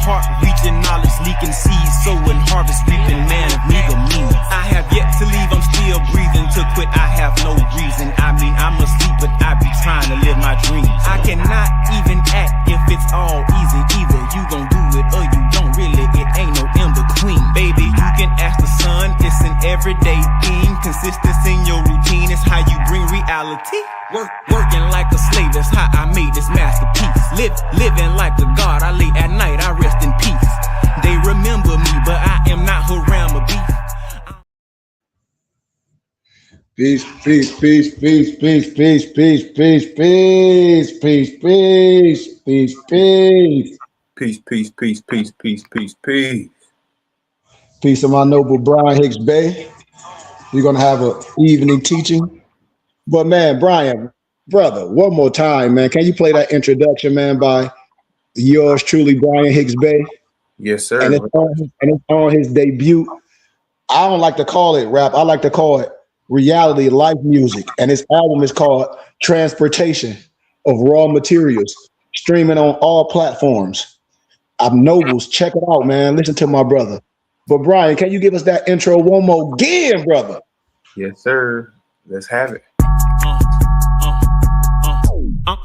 heart reaching, knowledge leaking, seeds sowing, harvest reaping, man of meager means. I have yet to leave, I'm still breathing. To quit, I have no reason. I mean, I'm asleep, but I be trying to live my dreams. I cannot even act if it's all easy. Either you gon' do it or you don't. Really, it ain't no in between. Baby, you can ask the sun, it's an everyday thing. Consistency in your routine is how you bring reality. Working like a slave, that's how I made this masterpiece. Living like a god, I lay at night, I rest in peace. They remember me, but I am not Haram or beef. Peace, peace, peace, peace, peace, peace, peace, peace, peace, peace, peace, peace, peace. Peace, peace, peace, peace, peace, peace, peace. Peace to my noble Brian Hicks Bay. We're gonna have an evening teaching. But man, Brian, brother, one more time, man. Can you play that introduction, man, by yours truly, Brian Hicks Bay? Yes, sir. And it's on his debut. I don't like to call it rap. I like to call it reality life music. And his album is called Transportation of Raw Materials, streaming on all platforms. I'm Nobles. Check it out, man. Listen to my brother. But Brian, can you give us that intro one more again, brother? Yes, sir. Let's have it.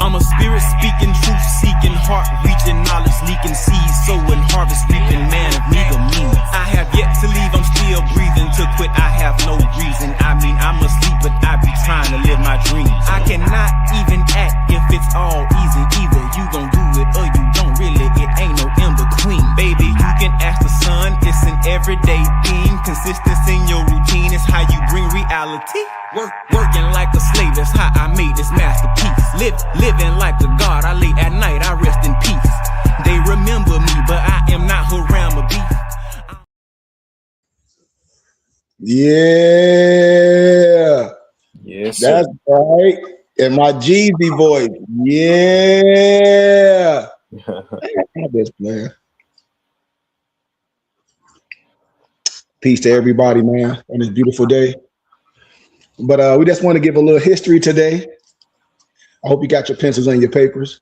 I'm a spirit speaking, truth seeking, heart reaching, knowledge leaking, seeds sowing, harvest reaping, man of meager means. I have yet to leave, I'm still breathing. To quit, I have no reason. I mean, I'm asleep, but I be trying to live my dreams. I cannot even act if it's all easy. Either you gon' do it or you don't. Really, it ain't no in between. Baby, you can ask the sun, it's an everyday thing. Consistency in your routine is how you bring reality. Working like a slave, that's how I made this masterpiece. Living like a god, I lay at night, I rest in peace. They remember me, but I am not Haram or beef. Yeah. Yes, That's sir. right. In my Jeezy voice. Yeah. This man. Peace to everybody, man, on this beautiful day. But we just want to give a little history today. I hope you got your pencils and your papers,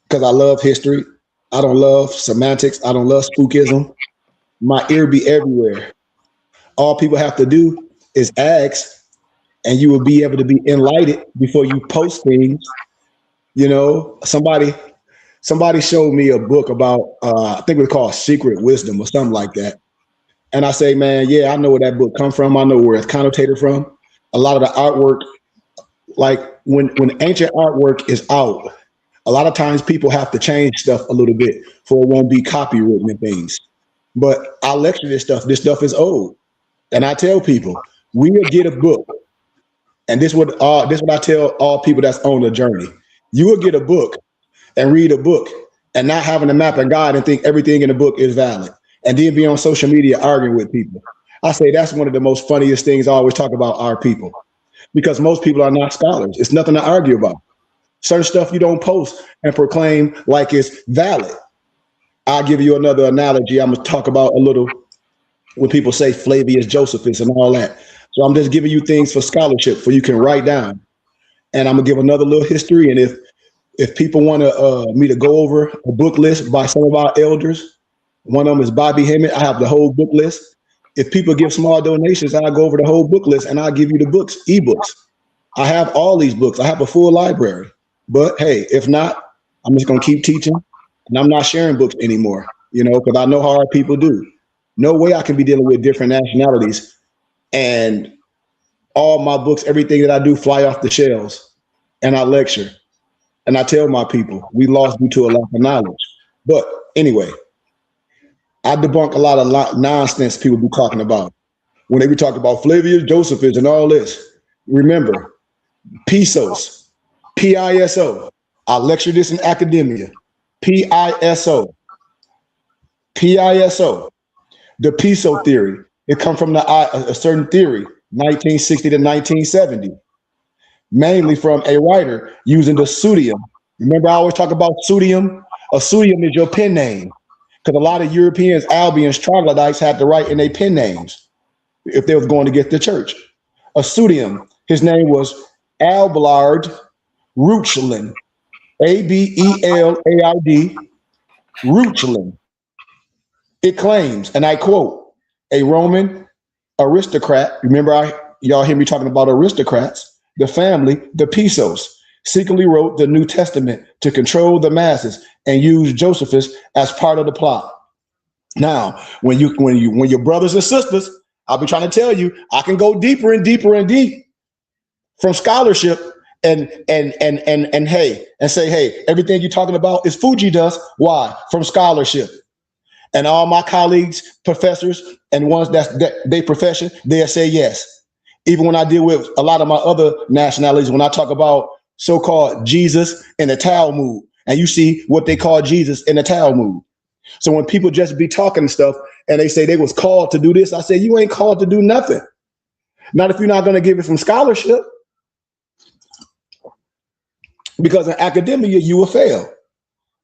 because I love history. I don't love semantics. I don't love spookism. My ear be everywhere. All people have to do is ask, and you will be able to be enlightened before you post things. You know, somebody showed me a book about, I think it was called Secret Wisdom or something like that. And I say, man, yeah, I know where that book come from. I know where it's connotated from. A lot of the artwork, like when ancient artwork is out, a lot of times people have to change stuff a little bit for it won't be copywritten and things. But I lecture this stuff. This stuff is old. And I tell people, we will get a book. And this is what I tell all people that's on the journey. You will get a book and read a book and not having a map and guide and think everything in the book is valid. And then be on social media arguing with people. I say that's one of the most funniest things I always talk about our people, because most people are not scholars. It's nothing to argue about. Certain stuff you don't post and proclaim like it's valid. I'll give you another analogy. I'm gonna talk about a little when people say Flavius Josephus and all that. So I'm just giving you things for scholarship for you can write down. And I'm gonna give another little history. And if people want me to go over a book list by some of our elders, one of them is Bobby Hemmett. I have the whole book list. If people give small donations, I'll go over the whole book list and I'll give you the books, ebooks. I have all these books. I have a full library. But hey, if not, I'm just gonna keep teaching, and I'm not sharing books anymore, you know, because I know how our people do. No way I can be dealing with different nationalities and all my books, everything that I do fly off the shelves, and I lecture. And I tell my people, we lost due to a lack of knowledge. But anyway, I debunk a lot of nonsense people be talking about when they be talking about Flavius Josephus and all this. Remember, Pisos, P-I-S-O. I lecture this in academia. P-I-S-O. P-I-S-O. The Piso theory. It comes from a certain theory, 1960 to 1970. Mainly from a writer using the pseudonym. Remember, I always talk about pseudonym? A pseudonym is your pen name. Because a lot of Europeans, Albions, troglodytes had to write in their pen names if they was going to get to church. A pseudonym, his name was Abelard Reuchlin, A-B-E-L-A-R-D, Reuchlin. It claims, and I quote, a Roman aristocrat, remember y'all hear me talking about aristocrats, the family, the Pisos, secretly wrote the New Testament to control the masses and use Josephus as part of the plot. Now, when your brothers and sisters, I'll be trying to tell you, I can go deeper and deeper and deep from scholarship and say, hey, everything you're talking about is Fuji dust. Why? From scholarship. And all my colleagues, professors, and ones that they profession, they'll say yes. Even when I deal with a lot of my other nationalities, when I talk about so-called Jesus in the Talmud, and you see what they call Jesus in the Talmud. So when people just be talking stuff and they say they was called to do this, I say, you ain't called to do nothing. Not if you're not going to give it from scholarship. Because in academia, you will fail.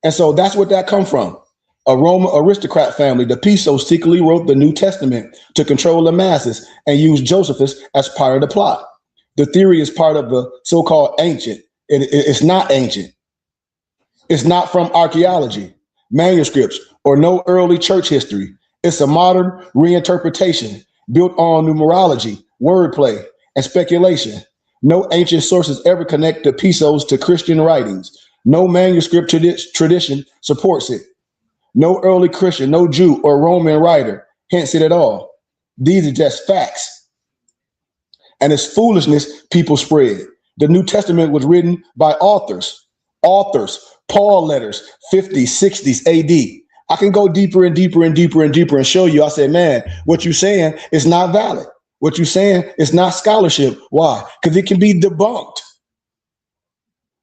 And so that's what that come from. A Roman aristocrat family, the Pisos, secretly wrote the New Testament to control the masses and use Josephus as part of the plot. The theory is part of the so-called ancient. It's not ancient. It's not from archaeology, manuscripts, or no early church history. It's a modern reinterpretation built on numerology, wordplay, and speculation. No ancient sources ever connect the Pisos to Christian writings. No manuscript tradition supports it. No early Christian, no Jew or Roman writer hints it at all. These are just facts. And it's foolishness people spread. The New Testament was written by authors, Paul letters, 50s, 60s AD. I can go deeper and deeper and deeper and deeper and show you. I said, man, what you're saying is not valid. What you're saying is not scholarship. Why? Because it can be debunked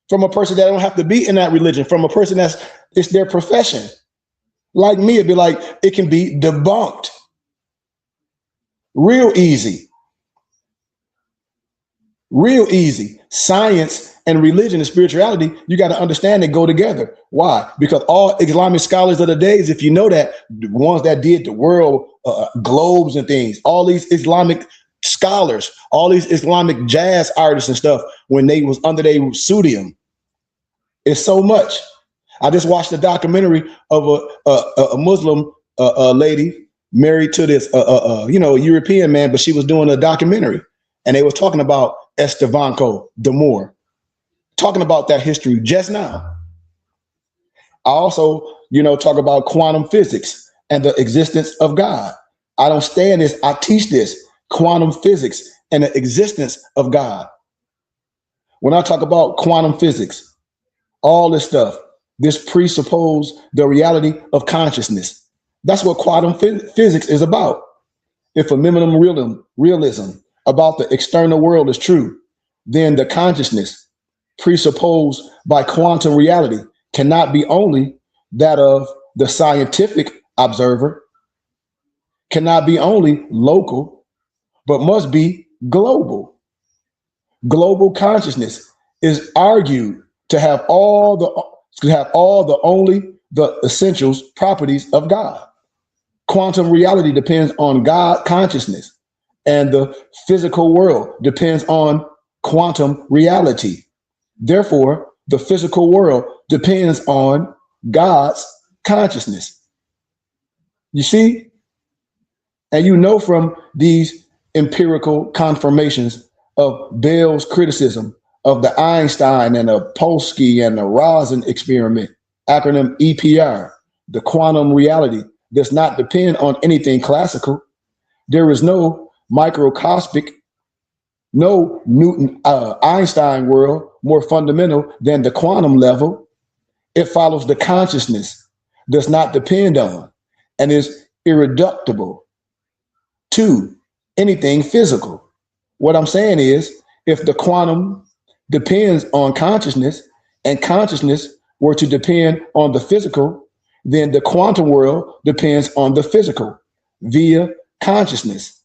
from a person that don't have to be in that religion, from a person it's their profession. Like me, it'd be like, it can be debunked. Real easy. Real easy. Science and religion and spirituality, you got to understand they go together. Why? Because all Islamic scholars of the days, if you know that, the ones that did the world globes and things, all these Islamic scholars, all these Islamic jazz artists and stuff, when they was under their pseudonym, it's so much. I just watched a documentary of a Muslim lady married to this European man, but she was doing a documentary, and they was talking about Estevanco de Moor, talking about that history just now. I also, talk about quantum physics and the existence of God. I don't stay in this. I teach this quantum physics and the existence of God. When I talk about quantum physics, all this stuff, this presupposes the reality of consciousness. That's what quantum physics is about. If a minimum realism about the external world is true, then the consciousness presupposed by quantum reality cannot be only that of the scientific observer, cannot be only local, but must be global. Global consciousness is argued to have all the essentials properties of God. Quantum reality depends on God consciousness, and the physical world depends on quantum reality. Therefore, the physical world depends on God's consciousness. You see? And from these empirical confirmations of Bell's criticism of the Einstein and the Polsky and the Rosen experiment, acronym EPR, the quantum reality does not depend on anything classical. There is no microscopic, no Newton Einstein world more fundamental than the quantum level. It follows the consciousness, does not depend on, and is irreducible to anything physical. What I'm saying is, if the quantum depends on consciousness and consciousness were to depend on the physical, then the quantum world depends on the physical via consciousness.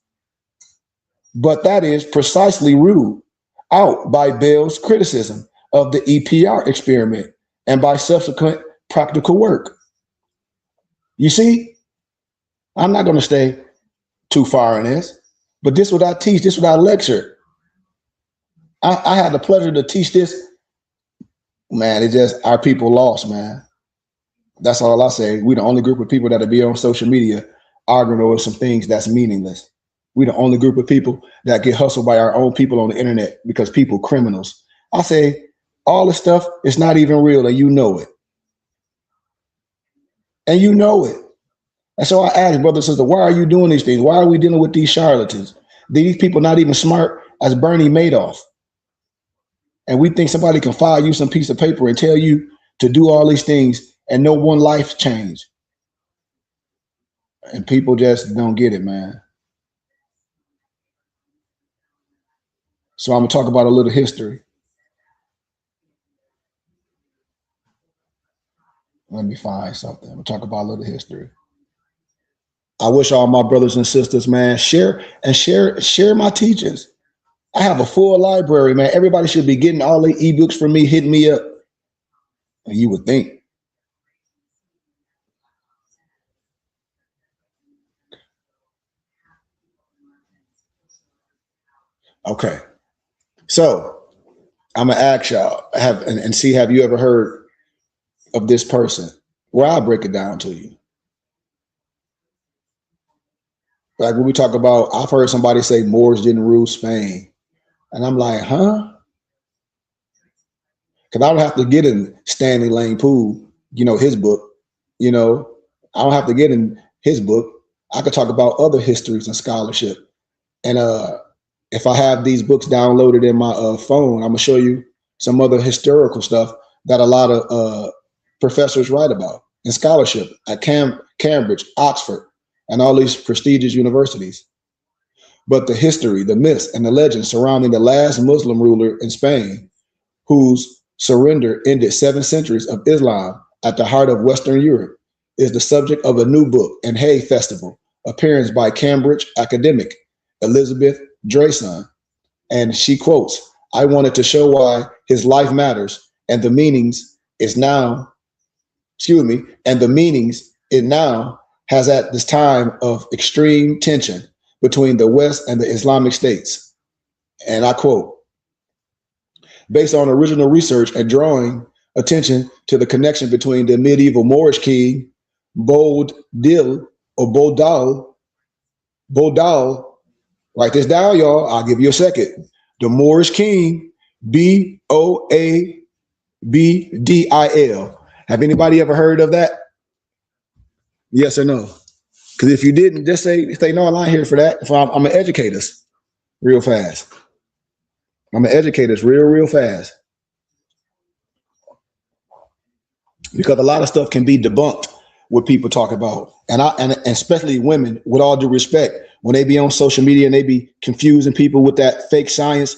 But that is precisely ruled out by Bell's criticism of the EPR experiment and by subsequent practical work. You see, I'm not going to stay too far in this, but this is what I teach, this is what I lecture. I had the pleasure to teach this. Man, it's just our people lost, man. That's all I say. We the only group of people that'll be on social media arguing over some things that's meaningless. We the only group of people that get hustled by our own people on the internet because people criminals. I say all this stuff is not even real, and you know it. And you know it. And so I ask, brother and sister, why are you doing these things? Why are we dealing with these charlatans? These people not even smart as Bernie Madoff. And we think somebody can file you some piece of paper and tell you to do all these things and no one life change. And people just don't get it, man. So I'm gonna talk about a little history. Let me find something. I'm gonna talk about a little history. I wish all my brothers and sisters, man, share my teachings. I have a full library, man. Everybody should be getting all the ebooks from me, hitting me up. And you would think. Okay. So I'm gonna ask y'all, and see, have you ever heard of this person? Well, I'll break it down to you. Like when we talk about, I've heard somebody say Moors didn't rule Spain. And I'm like, huh? Because I don't have to get in Stanley Lane Poole, his book. I don't have to get in his book. I could talk about other histories and scholarship. And if I have these books downloaded in my phone, I'm going to show you some other historical stuff that a lot of professors write about in scholarship at Cambridge, Oxford, and all these prestigious universities. But the history, the myths, and the legends surrounding the last Muslim ruler in Spain, whose surrender ended 7 centuries of Islam at the heart of Western Europe, is the subject of a new book and Hay Festival appearance by Cambridge academic Elizabeth Drayson. And she quotes, "I wanted to show why his life matters and the meanings it now has at this time of extreme tension between the West and the Islamic states." And I quote, "Based on original research and drawing attention to the connection between the medieval Moorish king, Bodil, write this down, y'all. I'll give you a second. The Moorish king, Boabdil. Have anybody ever heard of that? Yes or no? Because if you didn't, just say no, I'm not here for that. I'm going to educate us real fast. I'm going to educate us real fast. Because a lot of stuff can be debunked what people talk about. And especially women, with all due respect, when they be on social media and they be confusing people with that fake science.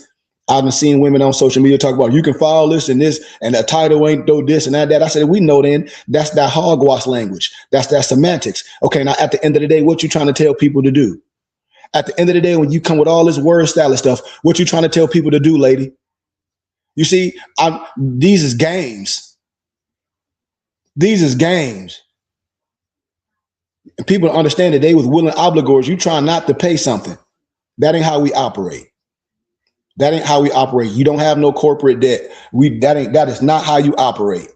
I've been seeing women on social media talk about, you can file this and the title ain't do this and that. I said, we know then that's that hogwash language. That's that semantics. Okay, now at the end of the day, what you trying to tell people to do? At the end of the day, when you come with all this word salad stuff, what you trying to tell people to do, lady? You see, these is games. These is games. And people understand that they was willing obligors. You trying not to pay something. That ain't how we operate. That ain't how we operate. You don't have no corporate debt. That is not how you operate.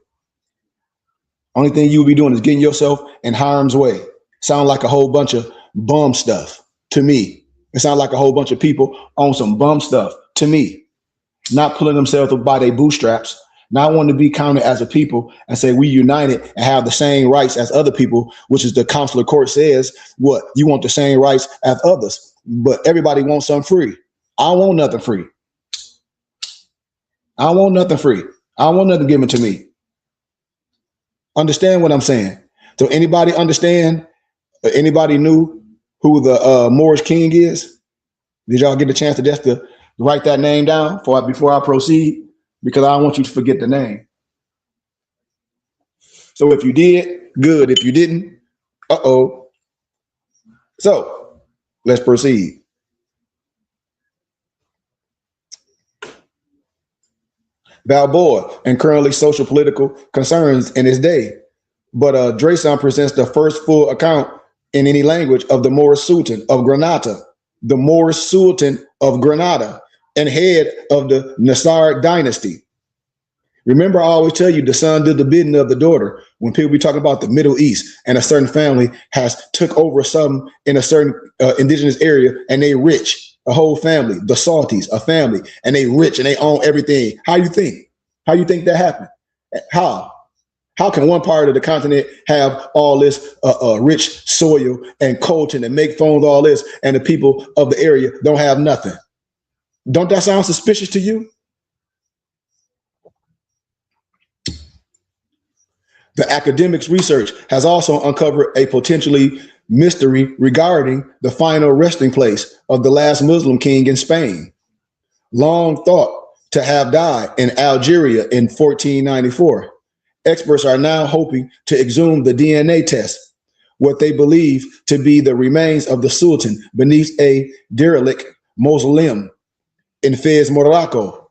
Only thing you will be doing is getting yourself in harm's way. Sound like a whole bunch of bum stuff to me. It sounds like a whole bunch of people on some bum stuff to me. Not pulling themselves up by their bootstraps, not wanting to be counted as a people and say we united and have the same rights as other people, which is the consular court says, what? You want the same rights as others, but everybody wants something free. I don't want nothing free. I don't want nothing free. I don't want nothing given to me. Understand what I'm saying? So anybody understand? Anybody knew who the Moorish king is? Did y'all get a chance to just to write that name down before I proceed? Because I don't want you to forget the name. So if you did, good. If you didn't, uh-oh. So let's proceed. Balboa and currently social political concerns in his day. But Drayson presents the first full account in any language of the Moorish Sultan of Granada, the Moorish Sultan of Granada and head of the Nasrid dynasty. Remember, I always tell you the son did the bidding of the daughter. When people be talking about the Middle East and a certain family has took over something in a certain indigenous area and they rich, a whole family, the Salties, a family, and they rich and they own everything. How you think? How you think that happened? How? How can one part of the continent have all this rich soil and culture and make phones, all this, and the people of the area don't have nothing? Don't that sound suspicious to you? The academics' research has also uncovered a potentially mystery regarding the final resting place of the last Muslim king in Spain, long thought to have died in Algeria in 1494. Experts are now hoping to exhume the DNA test, what they believe to be the remains of the Sultan beneath a derelict mausoleum in Fez, Morocco.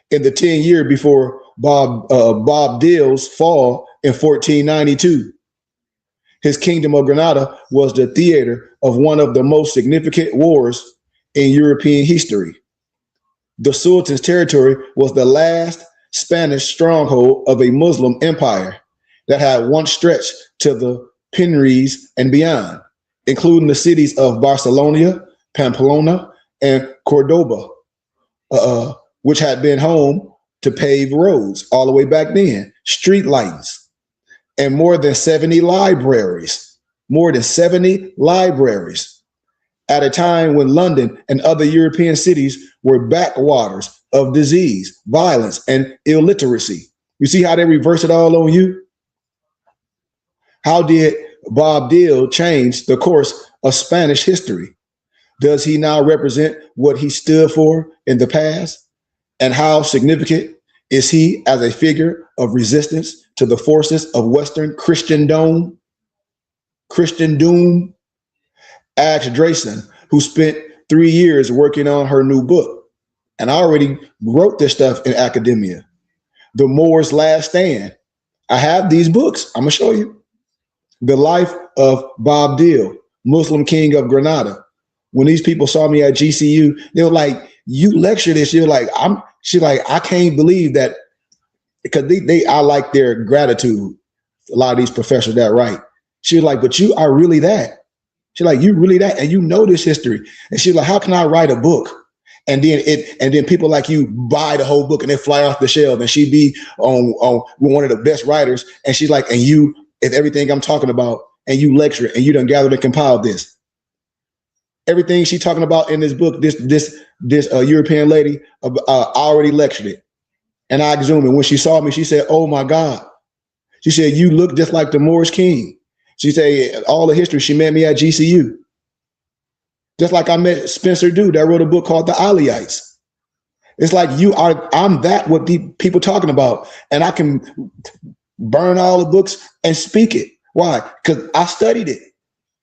In the 10 years before Bob Dill's fall in 1492. His kingdom of Granada was the theater of one of the most significant wars in European history. The Sultan's territory was the last Spanish stronghold of a Muslim empire that had once stretched to the Pyrenees and beyond, including the cities of Barcelona, Pamplona, and Cordoba, which had been home to paved roads all the way back then, street lights, and more than 70 libraries, at a time when London and other European cities were backwaters of disease, violence, and illiteracy. You see how they reverse it all on you? How did Bob Dill change the course of Spanish history? Does he now represent what he stood for in the past? And how significant is he as a figure of resistance to the forces of Western Christendom? Asked Drayson, who spent 3 years working on her new book. And I already wrote this stuff in academia. The Moor's Last Stand. I have these books. I'm gonna show you. The Life of Bob Dill, Muslim King of Granada. When these people saw me at GCU, they were like, you lecture this. You're like, she's like, I can't believe that, because I like their gratitude. A lot of these professors that write. She was like, but you are really that. She's like, you really that, and you know this history. And she's like, how can I write a book? And then people like you buy the whole book and they fly off the shelf, and she'd be on one of the best writers. And she's like, and you, if everything I'm talking about, and you lecture and you done gathered and compiled this. Everything she's talking about in this book, this European lady, already lectured it. And I exhumed it. When she saw me, she said, oh my God. She said, you look just like the Moorish king. She said, all the history, she met me at GCU. Just like I met Spencer Dew that wrote a book called The Aliyhites. It's like I'm that what people talking about. And I can burn all the books and speak it. Why? Because I studied it.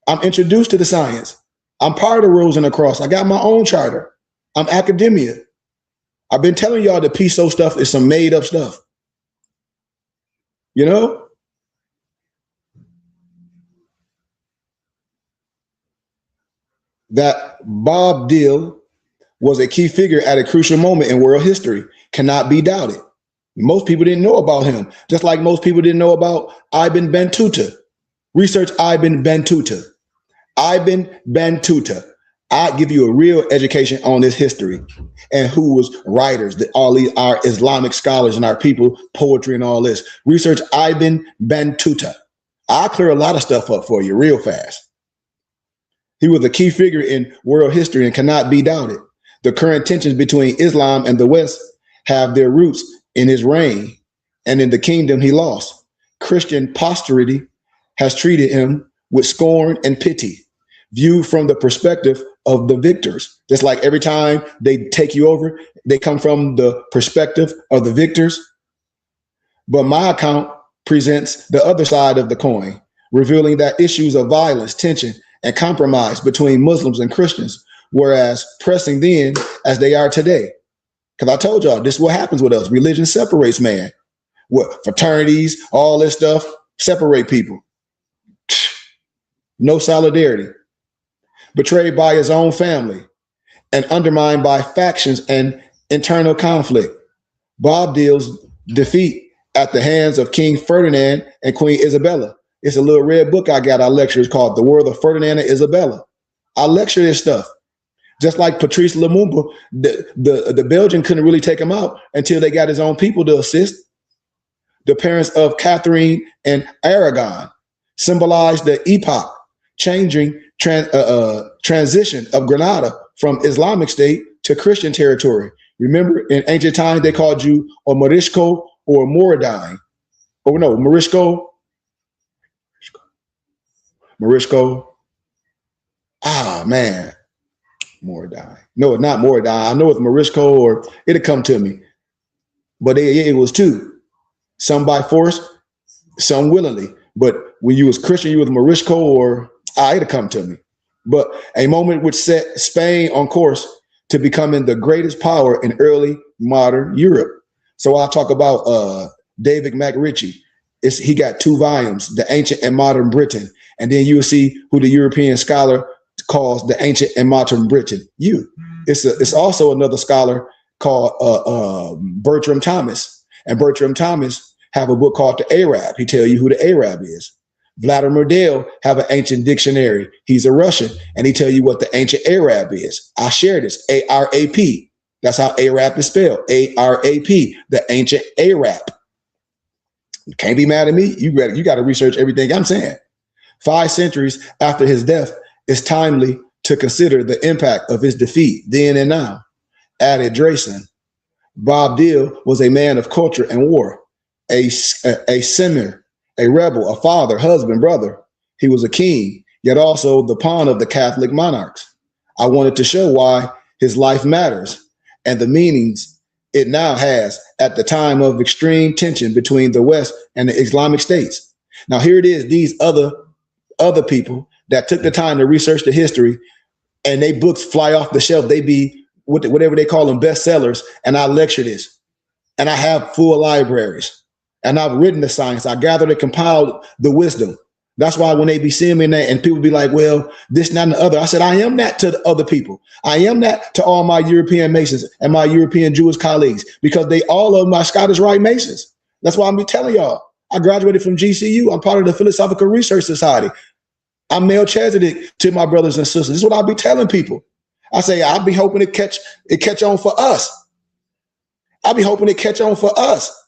I'm introduced to the science. I'm part of the Rose and the Cross. I got my own charter. I'm academia. I've been telling y'all the PSO stuff is some made up stuff. You know? That Bob Dill was a key figure at a crucial moment in world history cannot be doubted. Most people didn't know about him, just like most people didn't know about Ibn Battuta. Research Ibn Battuta. Ibn Battuta. I give you a real education on this history and who was writers, all these our Islamic scholars and our people, poetry and all this. Research Ibn Battuta. I'll clear a lot of stuff up for you real fast. He was a key figure in world history and cannot be doubted. The current tensions between Islam and the West have their roots in his reign and in the kingdom he lost. Christian posterity has treated him with scorn and pity, viewed from the perspective of the victors. Just like every time they take you over, they come from the perspective of the victors. But my account presents the other side of the coin, revealing that issues of violence, tension, and compromise between Muslims and Christians were as pressing then as they are today. Because I told y'all, this is what happens with us. Religion separates man. What fraternities, all this stuff, separate people. No solidarity. Betrayed by his own family and undermined by factions and internal conflict. Bob Dill's defeat at the hands of King Ferdinand and Queen Isabella. It's a little red book I got. I lecture. It's called The World of Ferdinand and Isabella. I lecture this stuff. Just like Patrice Lumumba, the Belgian couldn't really take him out until they got his own people to assist. The parents of Catherine and Aragon symbolized the epoch changing transition of Granada from Islamic State to Christian territory. Remember, in ancient times, they called you a Morisco or Moradine. Or no, Morisco. Ah, man. Moradine. No, it's not Moradine. I know it's Morisco, or it'll come to me. But it was two. Some by force, some willingly. But when you was Christian, you was Morisco, or it'll come to me. But a moment which set Spain on course to becoming the greatest power in early modern Europe. So I'll talk about David McRitchie. He got 2 volumes, The Ancient and Modern Britain. And then you will see who the European scholar calls the Ancient and Modern Britain. It's also another scholar called Bertram Thomas. And Bertram Thomas have a book called The Arab. He tell you who the Arab is. Vladimir Dale have an ancient dictionary. He's a Russian, and he tell you what the ancient Arab is. I share this, A-R-A-P. That's how Arab is spelled, A-R-A-P, the ancient Arab. You can't be mad at me. You got to research everything I'm saying. 5 centuries after his death, it's timely to consider the impact of his defeat then and now. Added Drayson, Bob Dyll was a man of culture and war, a sinner, a rebel, a father, husband, brother. He was a king, yet also the pawn of the Catholic monarchs. I wanted to show why his life matters and the meanings it now has at the time of extreme tension between the West and the Islamic states. Now here it is, these other people that took the time to research the history, and they books fly off the shelf. They be whatever they call them, bestsellers. And I lecture this, and I have full libraries. And I've written the science. I gathered and compiled the wisdom. That's why when they be seeing me in that and people be like, well, this, that, and the other. I said, I am that to the other people. I am that to all my European Masons and my European Jewish colleagues, because they all of my Scottish Rite Masons. That's why I'm be telling y'all. I graduated from GCU. I'm part of the Philosophical Research Society. I'm Melchizedek to my brothers and sisters. This is what I'll be telling people. I say, I'll be hoping it catch on for us. I'll be hoping it catch on for us.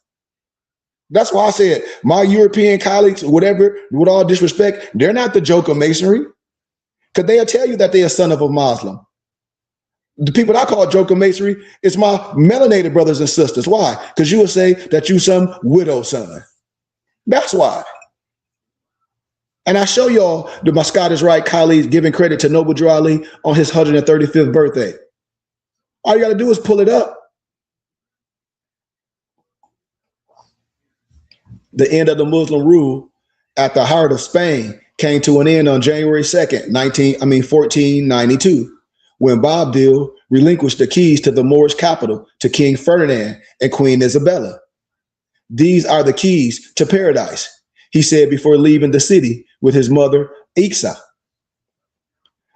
That's why I said my European colleagues, whatever, with all disrespect, they're not the joke of masonry, because they'll tell you that they're a son of a Muslim. The people that I call joke of masonry is my melanated brothers and sisters. Why? Because you will say that you some widow son. That's why. And I show y'all my Scottish Rite colleagues giving credit to Noble Drew Ali on his 135th birthday. All you got to do is pull it up. The end of the Muslim rule at the heart of Spain came to an end on January 2nd, 1492, when Bob Dyll relinquished the keys to the Moorish capital to King Ferdinand and Queen Isabella. These are the keys to paradise, he said before leaving the city with his mother, Ixa.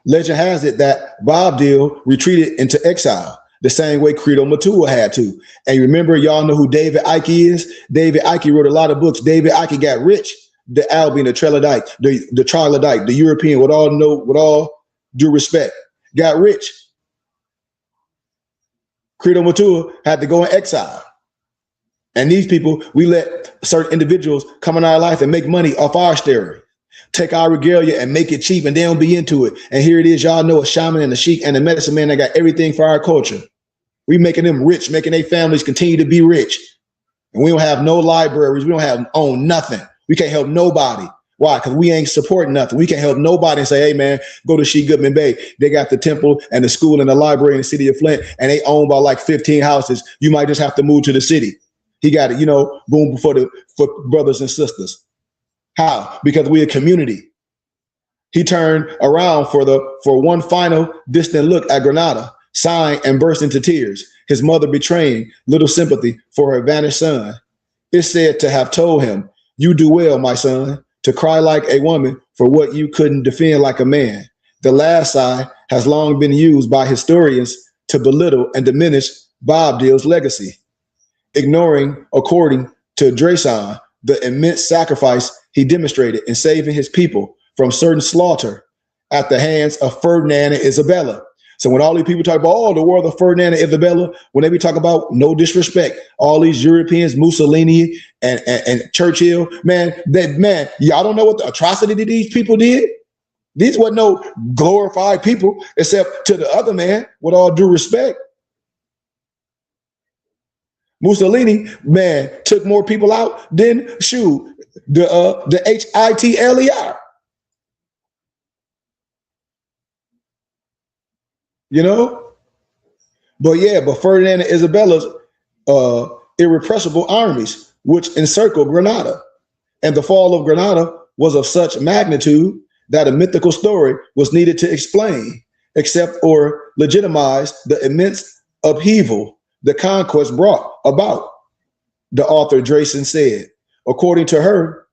Legend has it that Bob Dyll retreated into exile, the same way Credo Matua had to. And remember, y'all know who David Icke is? David Icke wrote a lot of books. David Icke got rich. The Albion, the Troglodyte, the Troglodyte, the European, with all due respect, got rich. Credo Matua had to go in exile. And these people, we let certain individuals come in our life and make money off our stereo, take our regalia and make it cheap, and they don't be into it. And here it is, y'all know a shaman and a sheik and a medicine man that got everything for our culture. We making them rich, making their families continue to be rich. And we don't have no libraries. We don't own nothing. We can't help nobody. Why? Because we ain't supporting nothing. We can't help nobody and say, hey man, go to Sheikh Goodman Bay. They got the temple and the school and the library in the city of Flint, and they own by like 15 houses. You might just have to move to the city. He got it, boom, for brothers and sisters. How? Because we're a community. He turned around for one final distant look at Granada, sighing and burst into tears, his mother betraying little sympathy for her vanished son. It's said to have told him, you do well, my son, to cry like a woman for what you couldn't defend like a man. The last sigh has long been used by historians to belittle and diminish Bob Dyll's legacy. ignoring, according to Dresan, the immense sacrifice he demonstrated in saving his people from certain slaughter at the hands of Ferdinand and Isabella. So when all these people talk about, oh, the war of Ferdinand and Isabella, when they be talking about, no disrespect, all these Europeans, Mussolini and Churchill, man, y'all don't know what the atrocity that these people did? These weren't no glorified people, except to the other man, with all due respect. Mussolini, man, took more people out than, the Hitler. You know? But Ferdinand and Isabella's irrepressible armies, which encircled Granada. And the fall of Granada was of such magnitude that a mythical story was needed to explain, accept, or legitimize the immense upheaval the conquest brought about. The author Dresan said, according to her,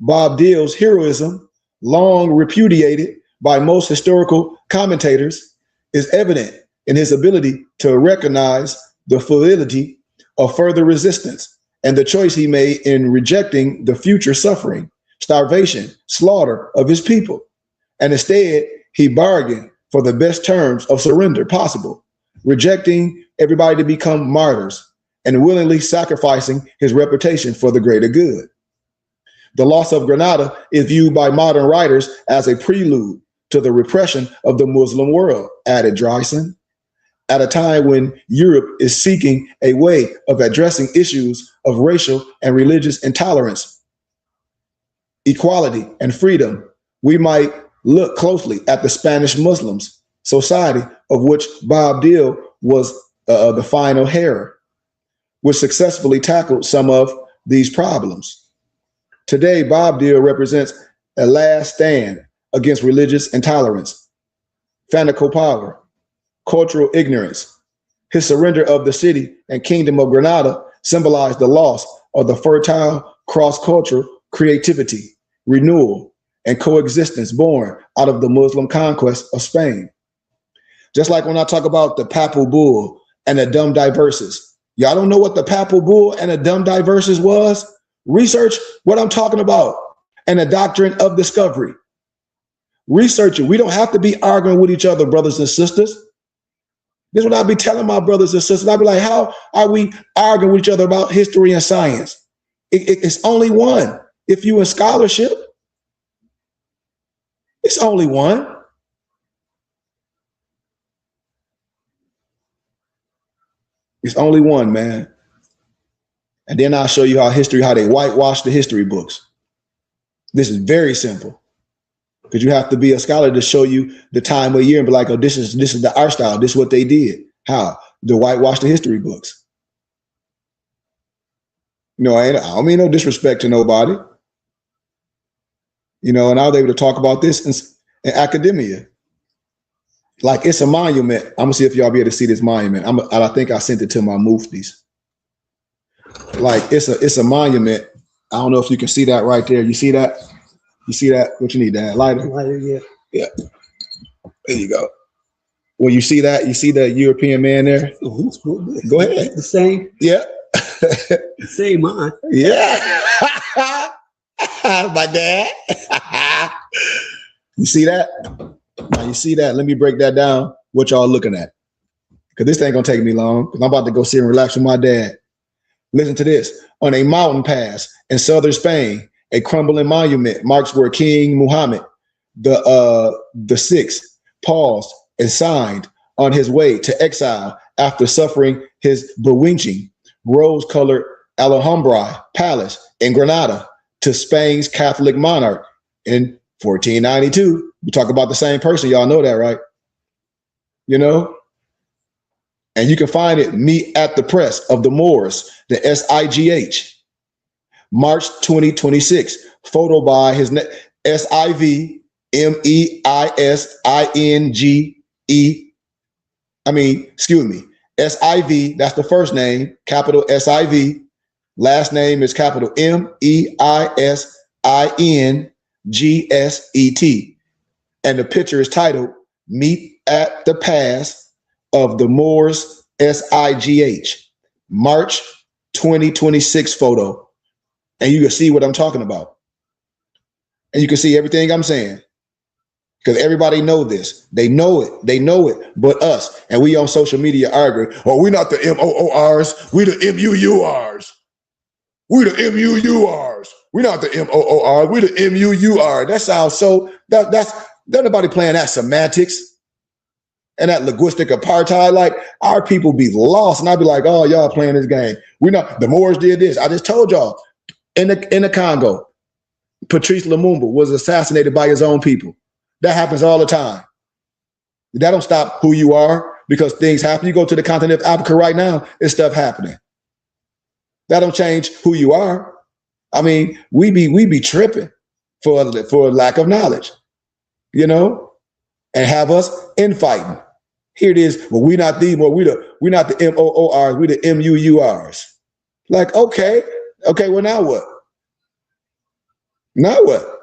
Bob Dyll's heroism, long repudiated by most historical commentators, is evident in his ability to recognize the futility of further resistance and the choice he made in rejecting the future suffering, starvation, slaughter of his people. And instead, he bargained for the best terms of surrender possible, rejecting everybody to become martyrs and willingly sacrificing his reputation for the greater good. The loss of Granada is viewed by modern writers as a prelude to the repression of the Muslim world, added Dresan, at a time when Europe is seeking a way of addressing issues of racial and religious intolerance, equality, and freedom. We might look closely at the Spanish Muslims, society of which Bob Dyll was the final heir, which successfully tackled some of these problems. Today, Bob Dyll represents a last stand against religious intolerance, fanatical power, cultural ignorance. His surrender of the city and kingdom of Granada symbolized the loss of the fertile cross-cultural creativity, renewal, and coexistence born out of the Muslim conquest of Spain. Just like when I talk about the papal bull and the dumb diverses. Y'all don't know what the papal bull and the dumb diverses was? Research what I'm talking about and the doctrine of discovery. Research it. We don't have to be arguing with each other, brothers and sisters. This is what I'll be telling my brothers and sisters. I'll be like, how are we arguing with each other about history and science? It's only one. If you in scholarship, it's only one. It's only one, man. And then I'll show you how they whitewash the history books. This is very simple. Because you have to be a scholar to show you the time of year and be like, oh, this is the art style. This is what they did. How? To whitewash the history books. I don't mean no disrespect to nobody. And I was able to talk about this in academia. Like, it's a monument. I'm gonna see if y'all be able to see this monument. I think I sent it to my muftis. Like, it's a monument. I don't know if you can see that right there. You see that? You see that? What you need, Dad? Lighter? Lighter, yeah. Yeah. There you go. Well, you see that? You see the European man there? Go ahead. The same? Yeah. Same, mine. Yeah. My dad. You see that? Now you see that? Let me break that down. What y'all looking at? Because this ain't gonna take me long. Because I'm about to go sit and relax with my dad. Listen to this. On a mountain pass in southern Spain, a crumbling monument marks where King Muhammad the sixth paused and signed on his way to exile after suffering his bewitching rose-colored Alhambra palace in Granada to Spain's Catholic monarch in 1492. We talk about the same person. Y'all know that, right? And you can find it, Meet at the Press of the Moors, the SIGH. March 2026, photo by his SIVMEISINGE. SIV, that's the first name, capital SIV. Last name is capital MEISINGSET. And the picture is titled Meet at the Pass of the Moors, SIGH, March 2026 photo, and you can see what I'm talking about. And you can see everything I'm saying. Because everybody know this. They know it. They know it. But us. And we on social media arguing, oh, we're not the MOORs. We the MUURs. We the MUURs. We're not the MOOR. We the MUUR. That sounds so, that's nobody playing that semantics and that linguistic apartheid. Like, our people be lost. And I'd be like, oh, y'all playing this game. We not, the Moors did this. I just told y'all, in the Congo, Patrice Lumumba was assassinated by his own people. That happens all the time. That don't stop who you are, because things happen. You go to the continent of Africa right now, there's stuff happening. That don't change who you are. I mean, we be tripping for lack of knowledge, you know, and have us infighting. Here it is. Well, we're not the MOORs, we the MUURs. Like, okay, well, now what? Now what?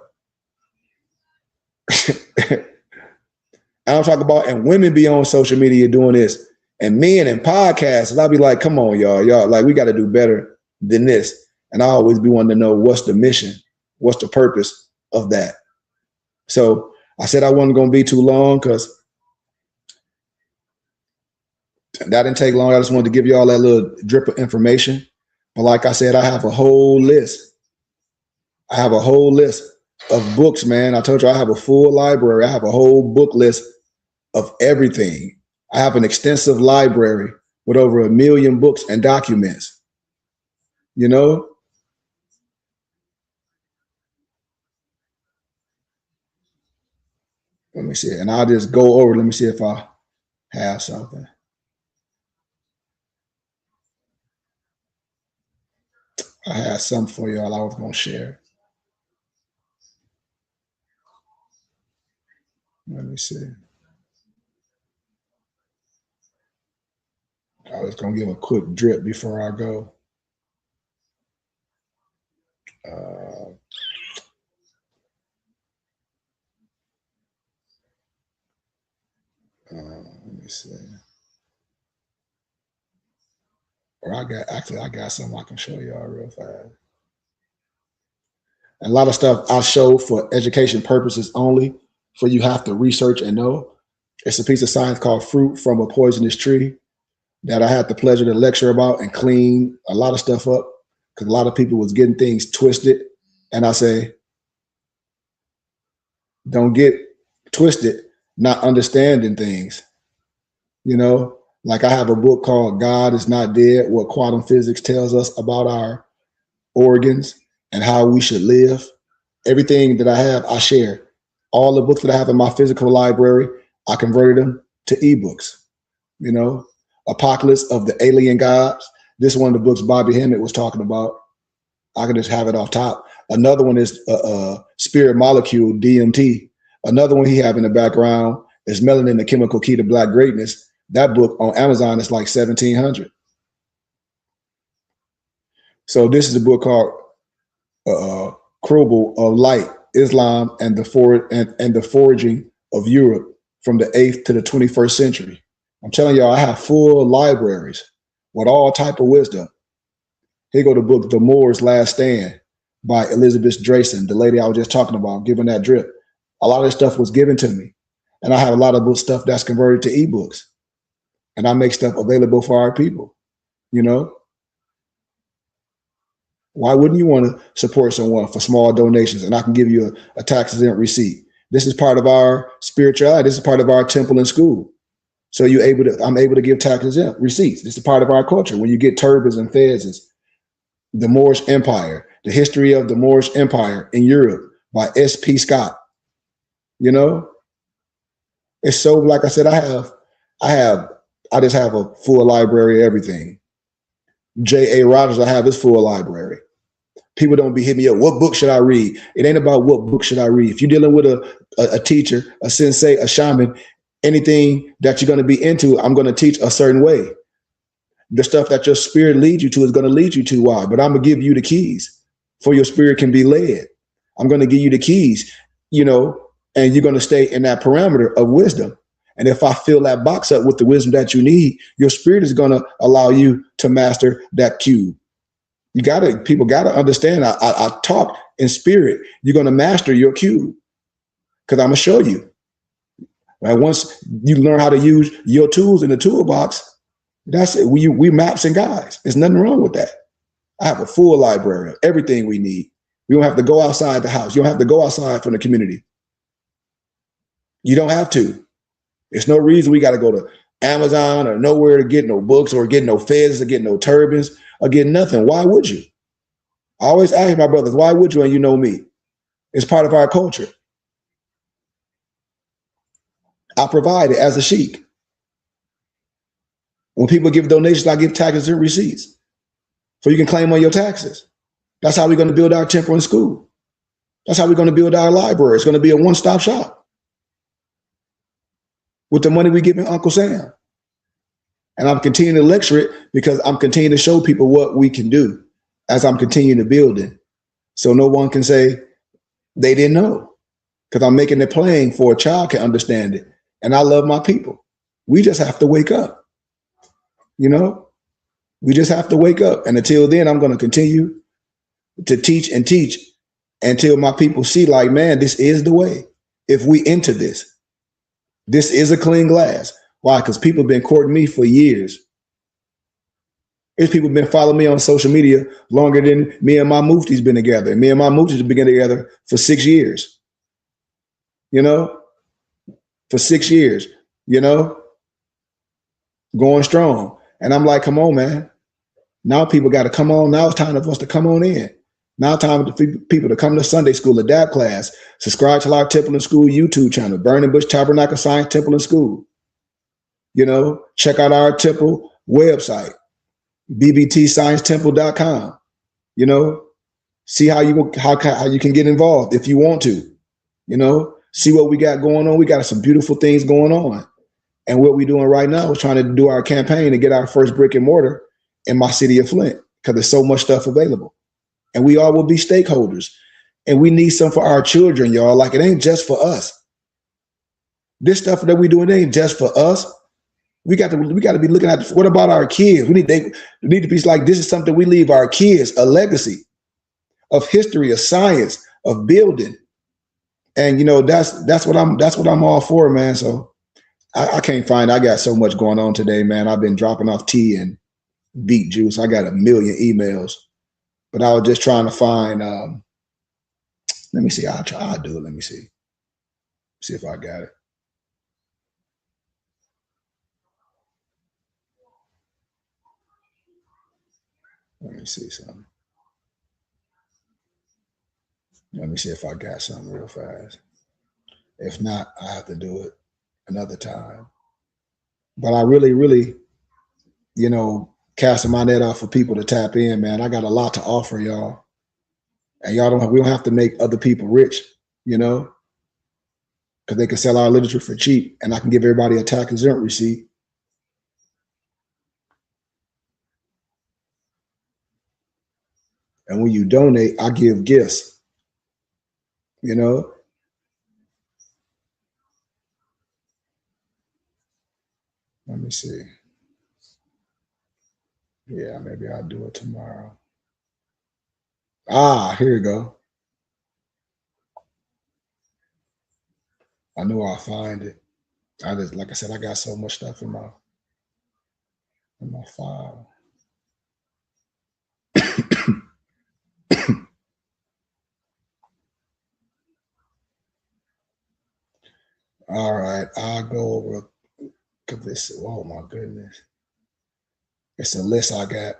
I'm talking about, and women be on social media doing this, and men and podcasts, and I'll be like, come on, y'all, like, we got to do better than this. And I always be wanting to know, what's the mission? What's the purpose of that? So I said I wasn't going to be too long, because that didn't take long. I just wanted to give you all that little drip of information. But like I said, I have a whole list. I have a whole list of books, man. I told you I have a full library. I have a whole book list of everything. I have an extensive library with over 1 million books and documents, you know? Let me see. And I'll just go over. Let me see if I have something. I had something for y'all I was going to share. Let me see. I was going to give a quick drip before I go. Let me see. Or I got something I can show y'all real fast. A lot of stuff I show for education purposes only, for you have to research and know. It's a piece of science called Fruit from a Poisonous Tree that I had the pleasure to lecture about and clean a lot of stuff up, because a lot of people was getting things twisted. And I say, don't get twisted, not understanding things. You know, like I have a book called God is Not Dead, What Quantum Physics Tells Us About Our Organs and How We Should Live. Everything that I have, I share. All the books that I have in my physical library, I converted them to ebooks. You know, Apocalypse of the Alien Gods. This is one of the books Bobby Hemmett was talking about. I can just have it off top. Another one is Spirit Molecule, DMT. Another one he have in the background is Melanin, the Chemical Key to Black Greatness. That book on Amazon is like $1,700. So this is a book called Crucible of Light, Islam and the Foraging of Europe from the 8th to the 21st century. I'm telling y'all, I have full libraries with all type of wisdom. Here go the book, The Moor's Last Stand by Elizabeth Drayson, the lady I was just talking about, giving that drip. A lot of this stuff was given to me. And I have a lot of book stuff that's converted to ebooks. And I make stuff available for our people, you know? Why wouldn't you want to support someone for small donations? And I can give you a tax-exempt receipt. This is part of our spirituality. This is part of our temple and school. So I'm able to give tax-exempt receipts. This is part of our culture. When you get turbans and fezes, the Moorish Empire, the history of the Moorish Empire in Europe by S.P. Scott. You know, it's so, like I said, I just have a full library of everything. J.A. Rogers, I have his full library. People don't be hitting me up, what book should I read? It ain't about what book should I read. If you're dealing with a teacher, a sensei, a shaman, anything that you're going to be into, I'm going to teach a certain way. The stuff that your spirit leads you to is going to lead you to why, but I'm going to give you the keys for your spirit can be led. I'm going to give you the keys, you know, and you're going to stay in that parameter of wisdom. And if I fill that box up with the wisdom that you need, your spirit is going to allow you to master that cube. People gotta understand. I talk in spirit. You're gonna master your cube because I'm gonna show you. And once you learn how to use your tools in the toolbox, that's it. We maps and guides. There's nothing wrong with that. I have a full library of everything we need. We don't have to go outside the house. You don't have to go outside from the community. You don't have to. There's no reason we got to go to Amazon or nowhere to get no books or get no feds or get no turbans or get nothing. Why would you? I always ask my brothers, why would you? And you know me. It's part of our culture. I provide it as a sheik. When people give donations, I give taxes and receipts so you can claim on your taxes. That's how we're going to build our temple and school. That's how we're going to build our library. It's going to be a one-stop shop with the money we give Uncle Sam. And I'm continuing to lecture it because I'm continuing to show people what we can do as I'm continuing to build it. So no one can say they didn't know, because I'm making it plain for a child can understand it. And I love my people. We just have to wake up. You know, we just have to wake up. And until then, I'm going to continue to teach and teach until my people see, like, man, this is the way. If we enter this, this is a clean glass. Why? Because people have been courting me for years. There's people been following me on social media longer than me and my Mufti's been together. And me and my Mufti's have been together for 6 years. You know, for 6 years, you know, going strong. And I'm like, come on, man. Now people got to come on. Now it's time for us to come on in. Now it's time for people to come to Sunday School Adapt Class, subscribe to our Temple and School YouTube channel, Burning Bush Tabernacle Science Temple and School. You know, check out our temple website, bbtsciencetemple.com. You know, see how you can get involved if you want to. You know, see what we got going on. We got some beautiful things going on. And what we're doing right now is trying to do our campaign to get our first brick and mortar in my city of Flint, because there's so much stuff available. And we all will be stakeholders. And we need some for our children, y'all. Like, it ain't just for us. This stuff that we're doing ain't just for us. We got to be looking at, what about our kids? They need to be like, this is something we leave our kids, a legacy of history, of science, of building. And you know, that's what I'm all for, man. So I can't find, I got so much going on today, man. I've been dropping off tea and beet juice. I got a million emails, but I was just trying to find, let me see, I'll do it. Let me see if I got it. Let me see something. Let me see if I got something real fast. If not, I have to do it another time. But I really, you know, casting my net out for people to tap in, man. I got a lot to offer y'all. And we don't have to make other people rich, you know, because they can sell our literature for cheap, and I can give everybody a tax exempt receipt. And when you donate, I give gifts, you know. Let me see. Yeah, maybe I'll do it tomorrow. Here you go. I knew I'll find it. Like I said, I got so much stuff in my file. All right, I'll go over this. Oh my goodness. It's a list I got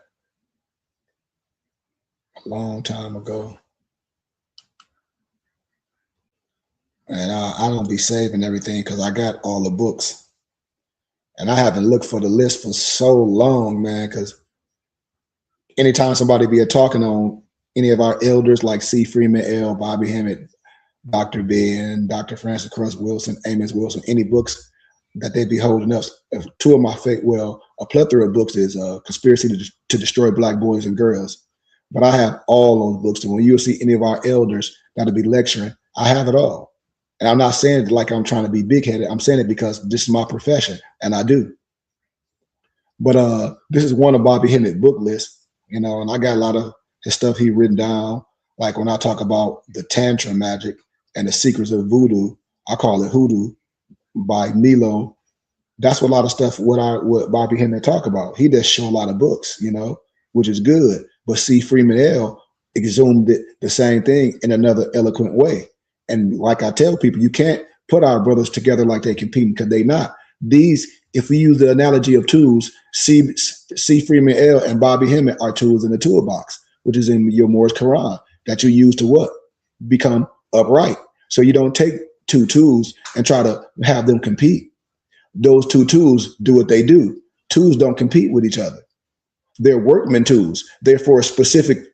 a long time ago. And I don't be saving everything because I got all the books. And I haven't looked for the list for so long, man, because anytime somebody be talking on any of our elders like C. Freeman L., Bobby Hemmett, Dr. Ben, Dr. Francis Cress Wilson, Amos Wilson, any books that they be holding up. Two of my a plethora of books is Conspiracy to Destroy Black Boys and Girls. But I have all those books. And when you'll see any of our elders that'll be lecturing, I have it all. And I'm not saying it like I'm trying to be big-headed. I'm saying it because this is my profession, and I do. But this is one of Bobby Hemmett's book lists, you know, and I got a lot of the stuff he written down. Like when I talk about the Tantra magic and the secrets of voodoo, I call it hoodoo by Milo. That's what a lot of stuff what Bobby Hemmett talk about. He does show a lot of books, you know, which is good. But C. Freeman L. exhumed it the same thing in another eloquent way. And like I tell people, you can't put our brothers together like they competing, because they not. These, if we use the analogy of tools, C. Freeman L. and Bobby Hemmett are tools in the toolbox, which is in your Moore's Quran, that you use to what? Become upright. So you don't take two tools and try to have them compete. Those two tools do what they do. Tools don't compete with each other. They're workman tools. They're for a specific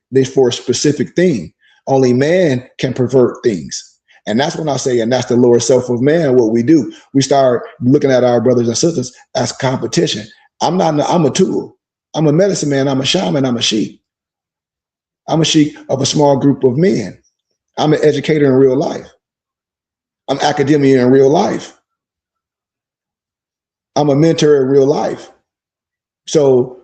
thing. Only man can pervert things. And that's when I say, and that's the lower self of man, what we do. We start looking at our brothers and sisters as competition. I'm a tool. I'm a medicine man. I'm a shaman. I'm a sheik. I'm a sheik of a small group of men. I'm an educator in real life. I'm academia in real life. I'm a mentor in real life. So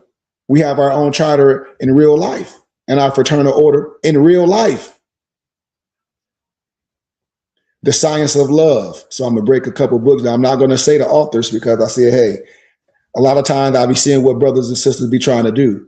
we have our own charter in real life and our fraternal order in real life. The Science of Love. So I'm gonna break a couple books down. I'm not gonna say the authors, because I say, hey, a lot of times I'll be seeing what brothers and sisters be trying to do.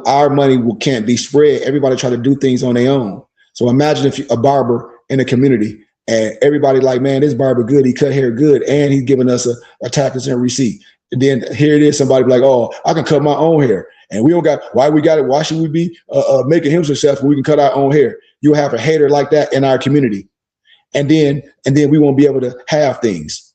Our money can't be spread. Everybody try to do things on their own. So imagine if a barber in a community and everybody like, man, this barber good, he cut hair good, and he's giving us a tax and receipt. And then here it is, somebody be like, oh, I can cut my own hair. And we don't got, why we got it? Why should we be making him successful? We can cut our own hair. You'll have a hater like that in our community. And then we won't be able to have things.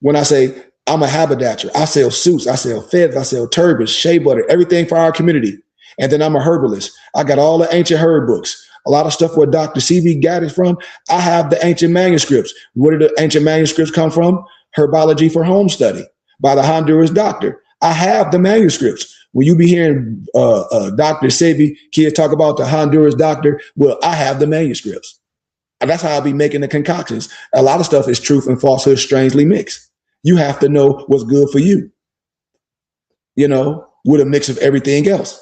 When I say I'm a haberdasher, I sell suits, I sell feathers, I sell turbans, shea butter, everything for our community. And then I'm a herbalist. I got all the ancient herb books. A lot of stuff where Dr. CB got it from. I have the ancient manuscripts. Where did the ancient manuscripts come from? Herbology for Home Study by the Honduras doctor. I have the manuscripts. When you be hearing Dr. Sebi kids talk about the Honduras doctor, well, I have the manuscripts. And that's how I be making the concoctions. A lot of stuff is truth and falsehood strangely mixed. You have to know what's good for you, you know, with a mix of everything else.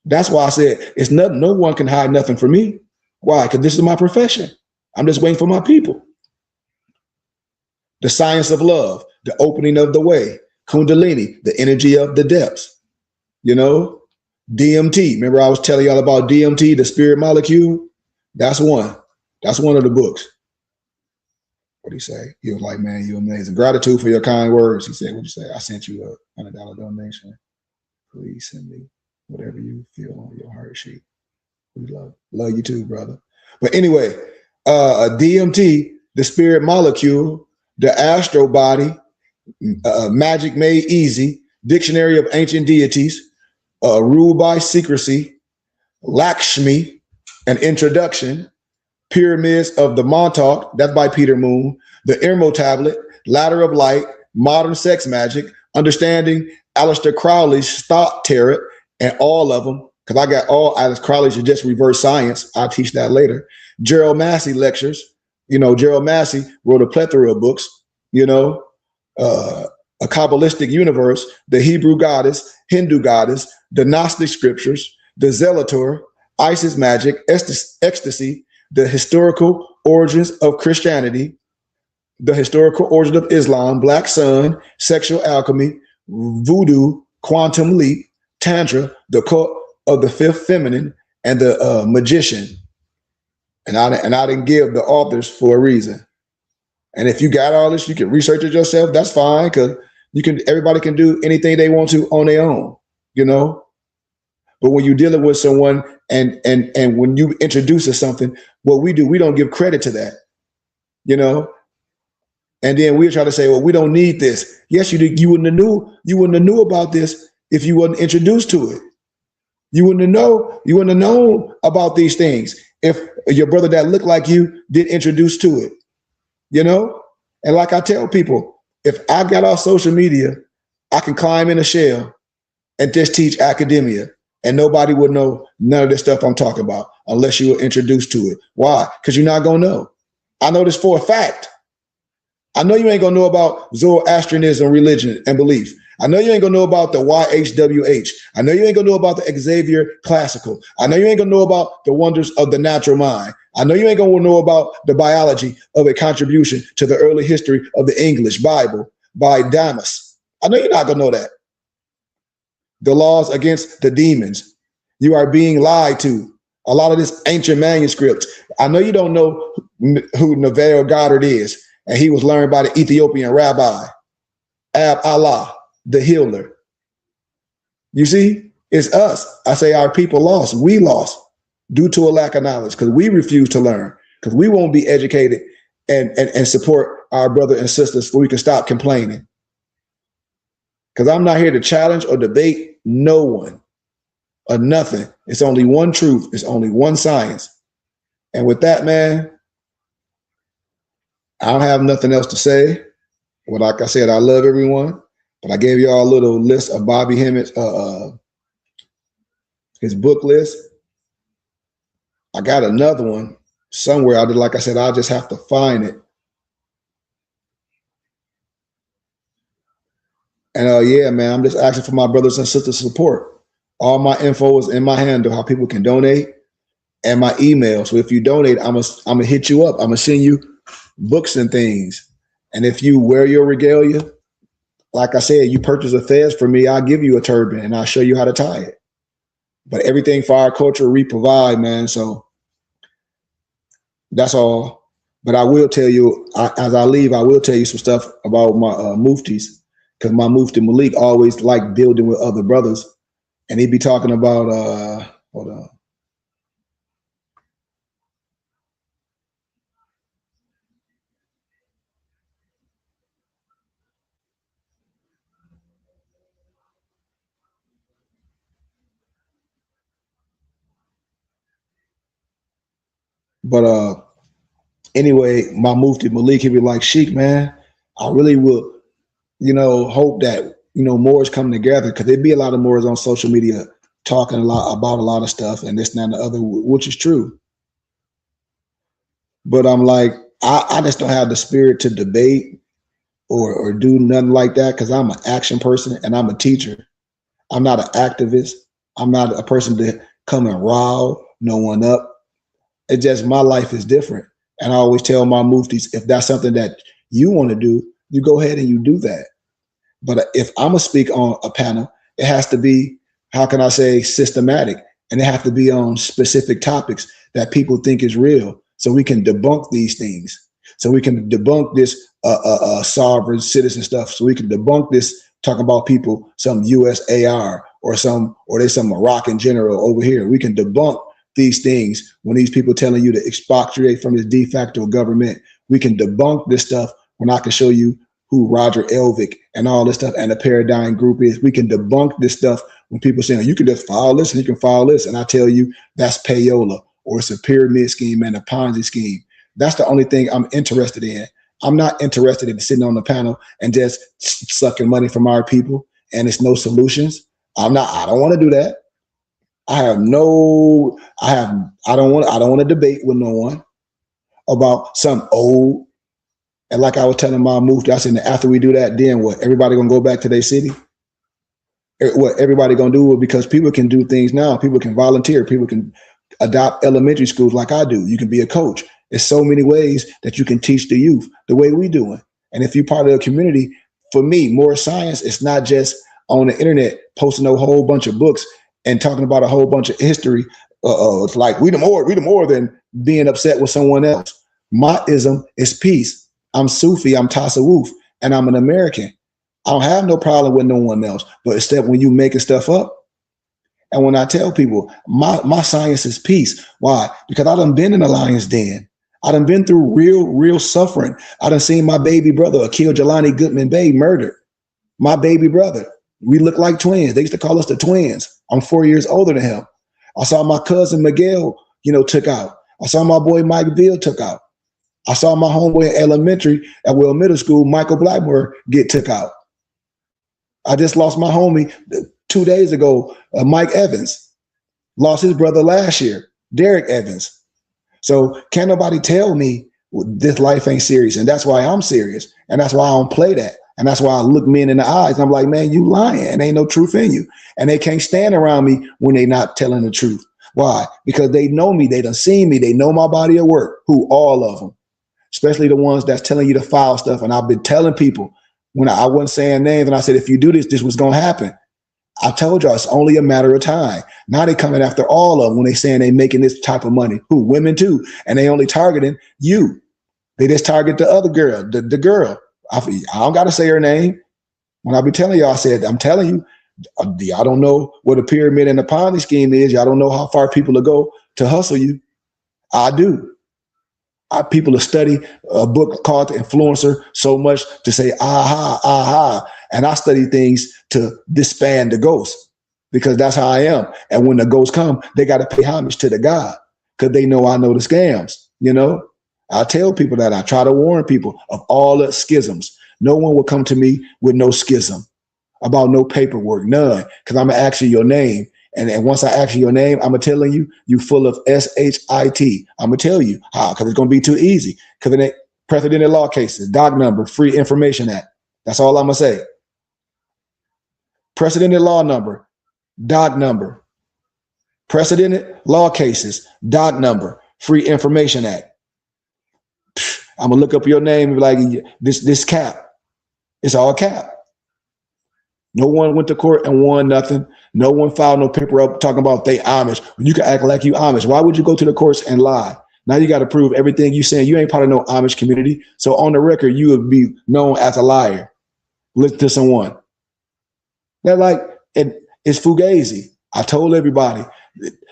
That's why I said it's nothing. No one can hide nothing from me. Why? Because this is my profession. I'm just waiting for my people. The Science of Love, the opening of the way, Kundalini, the energy of the depths, you know, DMT. Remember I was telling y'all about DMT, the spirit molecule? That's one. That's one of the books. What did he say? He was like, man, you're amazing. Gratitude for your kind words. He said, what'd you say? I sent you a $100 donation. Please send me whatever you feel on your heart sheet. We love you too, brother. But anyway, DMT, the spirit molecule, the astro body, magic made easy, dictionary of ancient deities, ruled by secrecy, Lakshmi, an introduction, pyramids of the Montauk, that's by Peter Moon, the Emerald Tablet, ladder of light, modern sex magic, understanding Aleister Crowley's thought tarot, and all of them, because I got all Alice Crowley's are just reverse science. I'll teach that later. Gerald Massey lectures. You know, Gerald Massey wrote a plethora of books, you know, a Kabbalistic universe, the Hebrew goddess, Hindu goddess, the Gnostic scriptures, the Zelator, Isis magic, ecstasy, the historical origins of Christianity, the historical origin of Islam, Black Sun, sexual alchemy, voodoo, quantum leap, Tantra, the cult of the fifth feminine, and the magician. And I didn't give the authors for a reason. And if you got all this, you can research it yourself. That's fine, because everybody can do anything they want to on their own, you know. But when you're dealing with someone and when you introduce us something, what we do, we don't give credit to that, you know. And then we try to say, well, we don't need this. Yes, you did. You wouldn't have knew about this if you wasn't introduced to it. You wouldn't have known about these things if your brother that looked like you didn't introduce to it, you know? And like I tell people, if I got off social media, I can climb in a shell and just teach academia, and nobody would know none of this stuff I'm talking about unless you were introduced to it. Why? Because you're not gonna know. I know this for a fact. I know you ain't gonna know about Zoroastrianism, religion, and belief. I know you ain't gonna know about the YHWH. I know you ain't gonna know about the Xavier Classical. I know you ain't gonna know about the wonders of the natural mind. I know you ain't gonna know about the biology of a contribution to the early history of the English Bible by Damas. I know you're not gonna know that. The laws against the demons. You are being lied to. A lot of this ancient manuscripts. I know you don't know who Neville Goddard is, and he was learned by the Ethiopian rabbi, Ab Allah, the healer. You see, it's us. I say our people lost. We lost due to a lack of knowledge because we refuse to learn, because we won't be educated and support our brothers and sisters so we can stop complaining. Because I'm not here to challenge or debate no one or nothing. It's only one truth. It's only one science. And with that, man, I don't have nothing else to say. Well, like I said, I love everyone, but I gave y'all a little list of Bobby Hemmett's, his book list. I got another one somewhere. Like I said, I'll just have to find it. And yeah, man, I'm just asking for my brothers and sisters support. All my info is in my handle, how people can donate, and my email. So if you donate, I'm gonna hit you up. I'm gonna send you books and things. And if you wear your regalia, like I said, you purchase a fez for me, I'll give you a turban and I'll show you how to tie it. But everything for our culture, we provide, man. So that's all. But I will tell you, as I leave, I will tell you some stuff about my muftis, because my mufti Malik always liked building with other brothers. And he'd be talking about, hold on. But anyway, my mufti Malik, he'd be like, Sheikh, man, I really will, hope that, Moors come together, because there'd be a lot of Moors on social media talking a lot about a lot of stuff and this and that and the other, which is true. But I'm like, I just don't have the spirit to debate or do nothing like that, because I'm an action person and I'm a teacher. I'm not an activist. I'm not a person to come and rile no one up. It's just my life is different. And I always tell my muftis, if that's something that you want to do, you go ahead and you do that. But if I'm gonna speak on a panel, it has to be, how can I say, systematic, and it has to be on specific topics that people think is real, so we can debunk these things. So we can debunk this sovereign citizen stuff. So we can debunk this, talking about people, some USAR or there's some Moroccan general over here. We can debunk these things when these people telling you to expatriate from this de facto government. We can debunk this stuff when I can show you who Roger Elvick and all this stuff and the paradigm group is. We can debunk this stuff when people saying, you can just file this and you can file this. And I tell you, that's payola, or it's a pyramid scheme and a Ponzi scheme. That's the only thing I'm interested in. I'm not interested in sitting on the panel and just sucking money from our people and it's no solutions. I don't want to do that. I don't want to debate with no one about some old. And like I was telling my mufti, I said, after we do that, then what? Everybody gonna go back to their city? What everybody gonna do? Because people can do things now. People can volunteer. People can adopt elementary schools like I do. You can be a coach. There's so many ways that you can teach the youth the way we doing. And if you're part of the community, for me, more science, it's not just on the internet posting a whole bunch of books and talking about a whole bunch of history. It's like read them more than being upset with someone else. My ism is peace. I'm Sufi, I'm Tasawwuf, and I'm an American. I don't have no problem with no one else, but instead when you making stuff up, and when I tell people my science is peace, why? Because I done been in the lion's den. I done been through real suffering. I done seen my baby brother, Akil Jelani Goodman Bey, murdered. My baby brother. We look like twins. They used to call us the twins. I'm 4 years older than him. I saw my cousin Miguel, took out. I saw my boy Mike Ville took out. I saw my homeboy in elementary at Will Middle School, Michael Blackmore, get took out. I just lost my homie 2 days ago, Mike Evans. Lost his brother last year, Derek Evans. So can't nobody tell me this life ain't serious. And that's why I'm serious. And that's why I don't play that. And that's why I look men in the eyes and I'm like, man, you lying. And ain't no truth in you. And they can't stand around me when they not telling the truth. Why? Because they know me. They done seen me. They know my body of work. Who? All of them. Especially the ones that's telling you to file stuff. And I've been telling people when I wasn't saying names and I said, if you do this, this was going to happen. I told y'all it's only a matter of time. Now they coming after all of them when they saying they making this type of money. Who? Women too. And they only targeting you. They just target the other girl, the girl. I don't got to say her name. When I be telling y'all, I said, I'm telling you, y'all don't know what a pyramid and a Ponzi scheme is. Y'all don't know how far people will go to hustle you. I do. People will study a book called The Influencer so much to say, aha, aha. And I study things to disband the ghost because that's how I am. And when the ghosts come, they got to pay homage to the God because they know I know the scams, you know? I tell people that. I try to warn people of all the schisms. No one will come to me with no schism about no paperwork, none, because I'm going to ask you your name. And once I ask you your name, I'm going to telling you, you full of SHIT. I'm going to tell you how, because it's going to be too easy. Because it ain't precedented law cases, doc number, Free Information Act. That's all I'm going to say. Precedented law number, doc number. Precedented law cases, doc number, Free Information Act. I'm gonna look up your name and be like, this cap. It's all cap. No one went to court and won nothing. No one filed no paper up talking about they Amish. You can act like you Amish. Why would you go to the courts and lie? Now you got to prove everything you saying. You ain't part of no Amish community. So on the record, you would be known as a liar. Listen to someone. They're like, it's fugazi. I told everybody.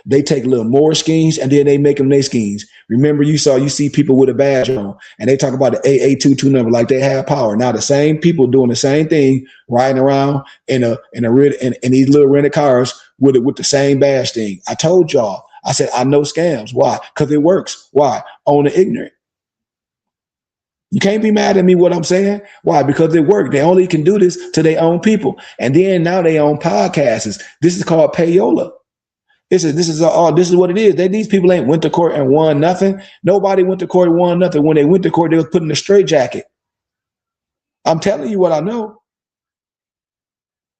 They take little more schemes and then they make them their schemes. Remember, you see people with a badge on and they talk about the AA22 number like they have power. Now the same people doing the same thing, riding around in these little rented cars with the same badge thing. I told y'all. I said I know scams. Why? Because it works. Why? On the ignorant. You can't be mad at me what I'm saying. Why? Because it worked. They only can do this to their own people. And then now they own podcasts. This is called payola. This is what it is. These people ain't went to court and won nothing. Nobody went to court and won nothing. When they went to court, they was put in a straitjacket. I'm telling you what I know.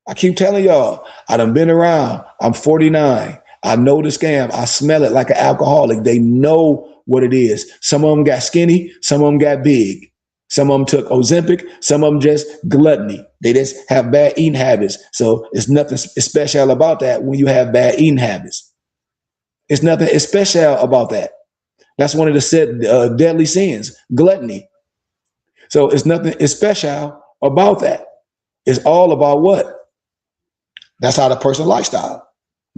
I keep telling y'all, I done been around. I'm 49. I know the scam. I smell it like an alcoholic. They know what it is. Some of them got skinny. Some of them got big. Some of them took Ozempic. Some of them just gluttony. They just have bad eating habits. So it's nothing special about that when you have bad eating habits. It's nothing special about that. That's one of the deadly sins, gluttony. So it's nothing special about that. It's all about what? That's how the person lifestyle.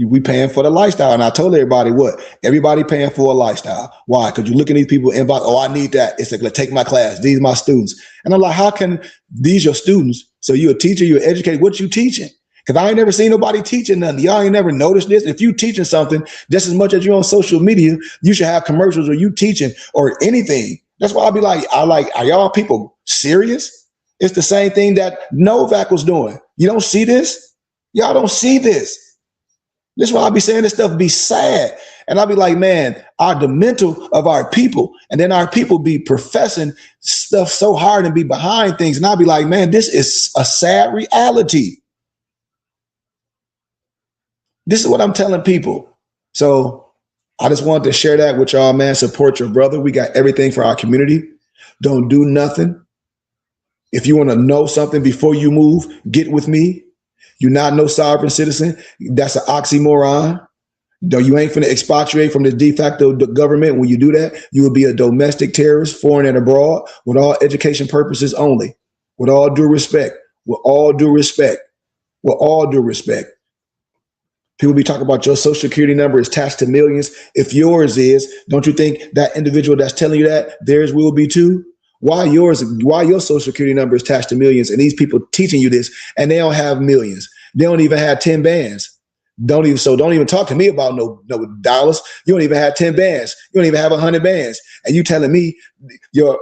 We paying for the lifestyle. And I told everybody what? Everybody paying for a lifestyle. Why? Because you look at these people and like, oh, I need that. It's like, take my class. These are my students. And I'm like, how can these your students? So you're a teacher, you're educated. What you teaching? Because I ain't never seen nobody teaching nothing. Y'all ain't never noticed this. If you teaching something, just as much as you're on social media, you should have commercials or you teaching or anything. That's why I'll be like, are y'all people serious? It's the same thing that Novak was doing. You don't see this? Y'all don't see this. This is why I be saying this stuff be sad. And I'll be like, man, the mental of our people, and then our people be professing stuff so hard and be behind things. And I'll be like, man, this is a sad reality. This is what I'm telling people. So I just wanted to share that with y'all, man. Support your brother. We got everything for our community. Don't do nothing. If you want to know something before you move, get with me. You're not no sovereign citizen. That's an oxymoron. No, you ain't finna expatriate from the de facto government. When you do that, you will be a domestic terrorist, foreign and abroad, with all education purposes only. With all due respect. With all due respect. With all due respect. People be talking about your social security number is attached to millions. If yours is, don't you think that individual that's telling you that, theirs will be too? Why your social security number is attached to millions and these people teaching you this and they don't have millions. They don't even have 10 bands. Don't even talk to me about no dollars. You don't even have 10 bands. You don't even have 100 bands. And you telling me your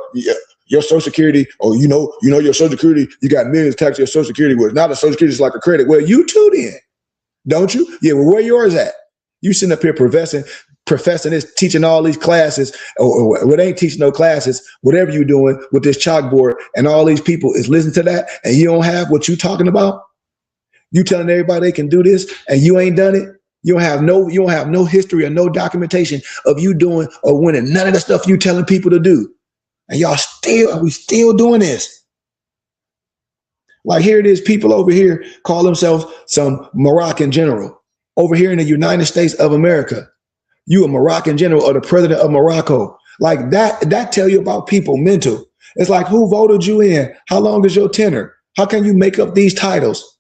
social security, or you know your social security, you got millions taxed to your social security with. Now the social security is like a credit. Well, you too then, don't you? Yeah, well, where yours at? You sitting up here professing professing this, teaching all these classes, or what ain't teaching no classes, whatever you're doing with this chalkboard, and all these people is listening to that, and you don't have what you talking about? You telling everybody they can do this, and you ain't done it? You don't have no history or no documentation of you doing or winning none of the stuff you telling people to do. And we still doing this. Like here it is, people over here call themselves some Moroccan general. Over here in the United States of America, you a Moroccan general or the president of Morocco. Like that tell you about people mental. It's like, who voted you in? How long is your tenure? How can you make up these titles?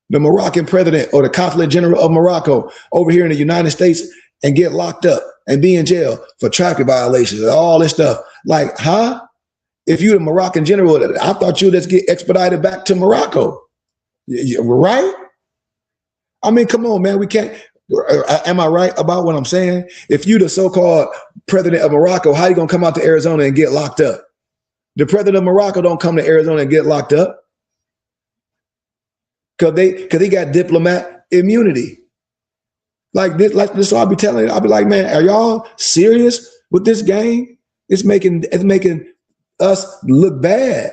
The Moroccan president or the consulate general of Morocco over here in the United States and get locked up and be in jail for traffic violations and all this stuff. Like, huh? If you the Moroccan general, I thought you'd just get expedited back to Morocco. Right? I mean, come on, man. We can't. Am I right about what I'm saying? If you the so-called president of Morocco, how you gonna come out to Arizona and get locked up? The president of Morocco don't come to Arizona and get locked up because he got diplomat immunity. Like this, so I'll be telling you, I'll be like, man, are y'all serious with this game? It's making us look bad.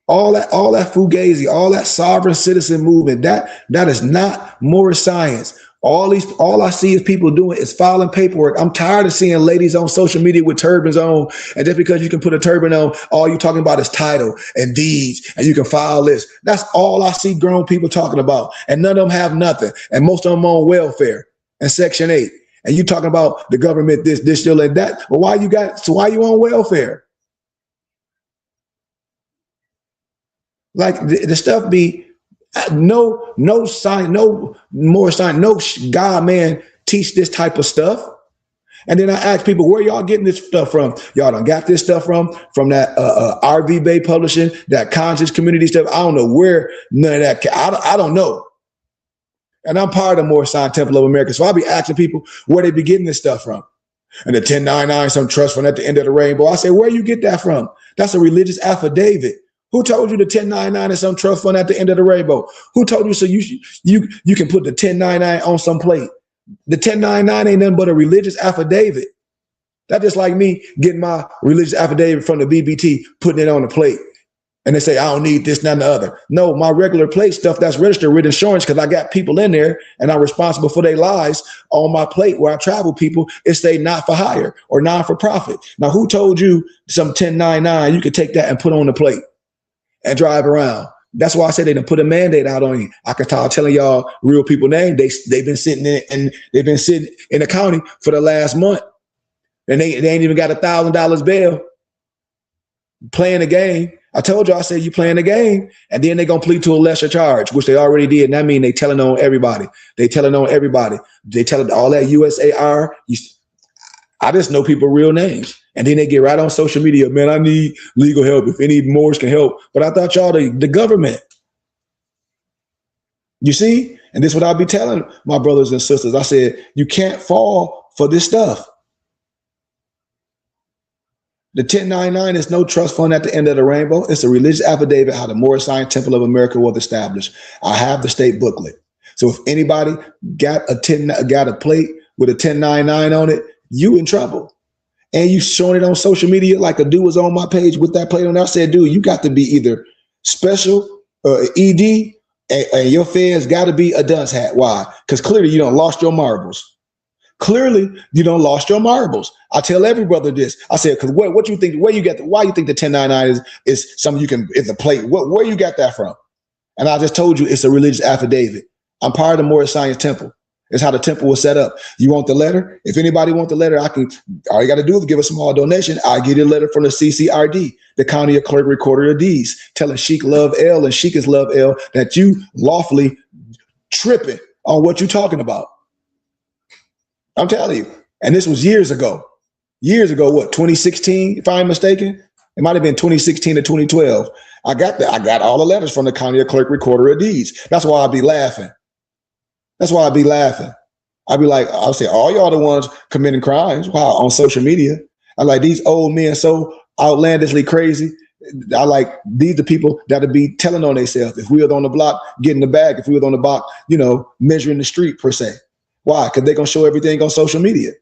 All that fugazi, all that sovereign citizen movement, that is not more science. All I see is people doing is filing paperwork. I'm tired of seeing ladies on social media with turbans on, and just because you can put a turban on, all you're talking about is title and deeds, and you can file this. That's all I see grown people talking about, and none of them have nothing, and most of them on welfare and Section 8. And you talking about the government, this, still, and that. But why you on welfare? Like the stuff be no sign, no more sign, no God man teach this type of stuff. And then I ask people, where y'all getting this stuff from? Y'all done got this stuff from that RV Bay Publishing, that conscious community stuff. I don't know where none of that. I don't know. And I'm part of the Moorish Science Temple of America, so I'll be asking people where they be getting this stuff from. And the 1099, some trust fund at the end of the rainbow. I say, where you get that from? That's a religious affidavit. Who told you the 1099 is some trust fund at the end of the rainbow? Who told you so you can put the 1099 on some plate? The 1099 ain't nothing but a religious affidavit. That's just like me getting my religious affidavit from the BBT, putting it on the plate. And they say, I don't need this, none, the other. No, my regular plate stuff that's registered with insurance, because I got people in there and I'm responsible for their lives on my plate where I travel people, it say not for hire or non for profit. Now, who told you some 1099 you could take that and put on the plate and drive around? That's why I say they done put a mandate out on you. I can start telling y'all real people names. They've been sitting in the county for the last month, and they ain't even got $1,000 bail playing the game. I told you, I said you playing the game, and then they gonna plead to a lesser charge, which they already did. And that means they telling on everybody. They telling all that USAR. I just know people real names. And then they get right on social media, man, I need legal help. If any Moors can help. But I thought y'all the government. You see? And this is what I'll be telling my brothers and sisters. I said, you can't fall for this stuff. The 1099 is no trust fund at the end of the rainbow. It's a religious affidavit how the Moorish Science Temple of America was established. I have the state booklet. So if anybody got a plate with a 1099 on it, you in trouble. And you showing it on social media like a dude was on my page with that plate on there. I said, dude, you got to be either special ED and your fans got to be a dunce hat. Why? Because clearly you done lost your marbles. Clearly you done lost your marbles. I tell every brother this. I said, because what you think? Why you think the 1099 is something you can? It's a plate. Where you got that from? And I just told you it's a religious affidavit. I'm part of the Moorish Science Temple. It's how the temple was set up. You want the letter? If anybody want the letter, all you got to do is give a small donation. I get a letter from the CCRD, the County Clerk Recorder of Deeds, telling Sheik Love L and Sheik is Love L that you lawfully tripping on what you talking about. I'm telling you. And this was years ago. What, 2016, if I'm mistaken? It might have been 2016 to 2012. I got all the letters from the County Clerk Recorder of Deeds. That's why I'd be laughing. I'd be like, I'll say, all y'all the ones committing crimes. Wow, on social media. I like these old men so outlandishly crazy. I like these the people that'll be telling on themselves. If we were on the block getting the bag, if we were on the block, measuring the street per se. Why? Because they're gonna show everything on social media.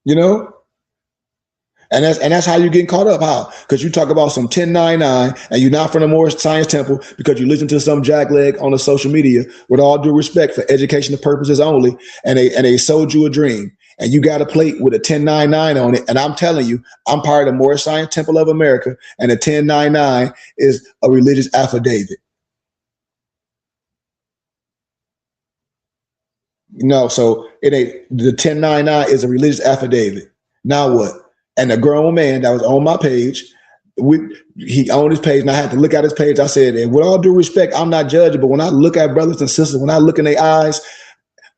You know? And that's how you're getting caught up. How? Because you talk about some 1099 and you're not from the Moorish Science Temple because you listen to some jackleg on the social media, with all due respect, for educational purposes only, and they sold you a dream. And you got a plate with a 1099 on it. And I'm telling you, I'm part of the Moorish Science Temple of America, and a 1099 is a religious affidavit. No, so it ain't. The 1099 is a religious affidavit. Now what? And the grown man that was on my page, he owned his page, and I had to look at his page. I said, and with all due respect, I'm not judging, but when I look at brothers and sisters, when I look in their eyes,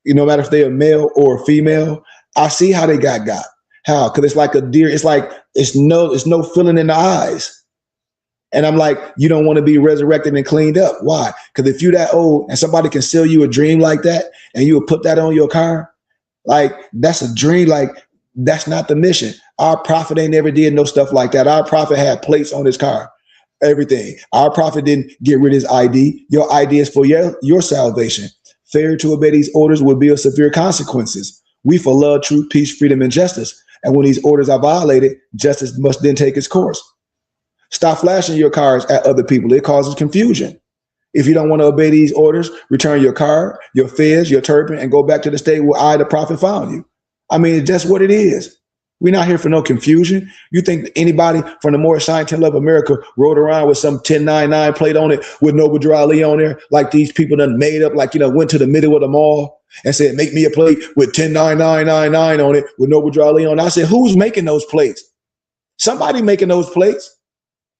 no matter if they're a male or a female, I see how they got. How? Because it's like a deer. It's like it's no feeling in the eyes. And I'm like, you don't want to be resurrected and cleaned up. Why? Because if you're that old and somebody can sell you a dream like that, and you would put that on your car, like that's a dream. Like that's not the mission. Our prophet ain't never did no stuff like that. Our prophet had plates on his car, everything. Our prophet didn't get rid of his ID. Your ID is for your salvation. Failure to obey these orders will be of severe consequences. We for love, truth, peace, freedom, and justice. And when these orders are violated, justice must then take its course. Stop flashing your cars at other people. It causes confusion. If you don't want to obey these orders, return your car, your fez, your turban, and go back to the state where I, the prophet, found you. I mean, it's just what it is. We're not here for no confusion. You think anybody from the Moorish Science Temple of America rode around with some 1099 plate on it with Noble Drew Ali on there, like these people done made up, like, went to the middle of the mall and said, make me a plate with 109999 on it with Noble Drew Ali on it. I said, who's making those plates? Somebody making those plates.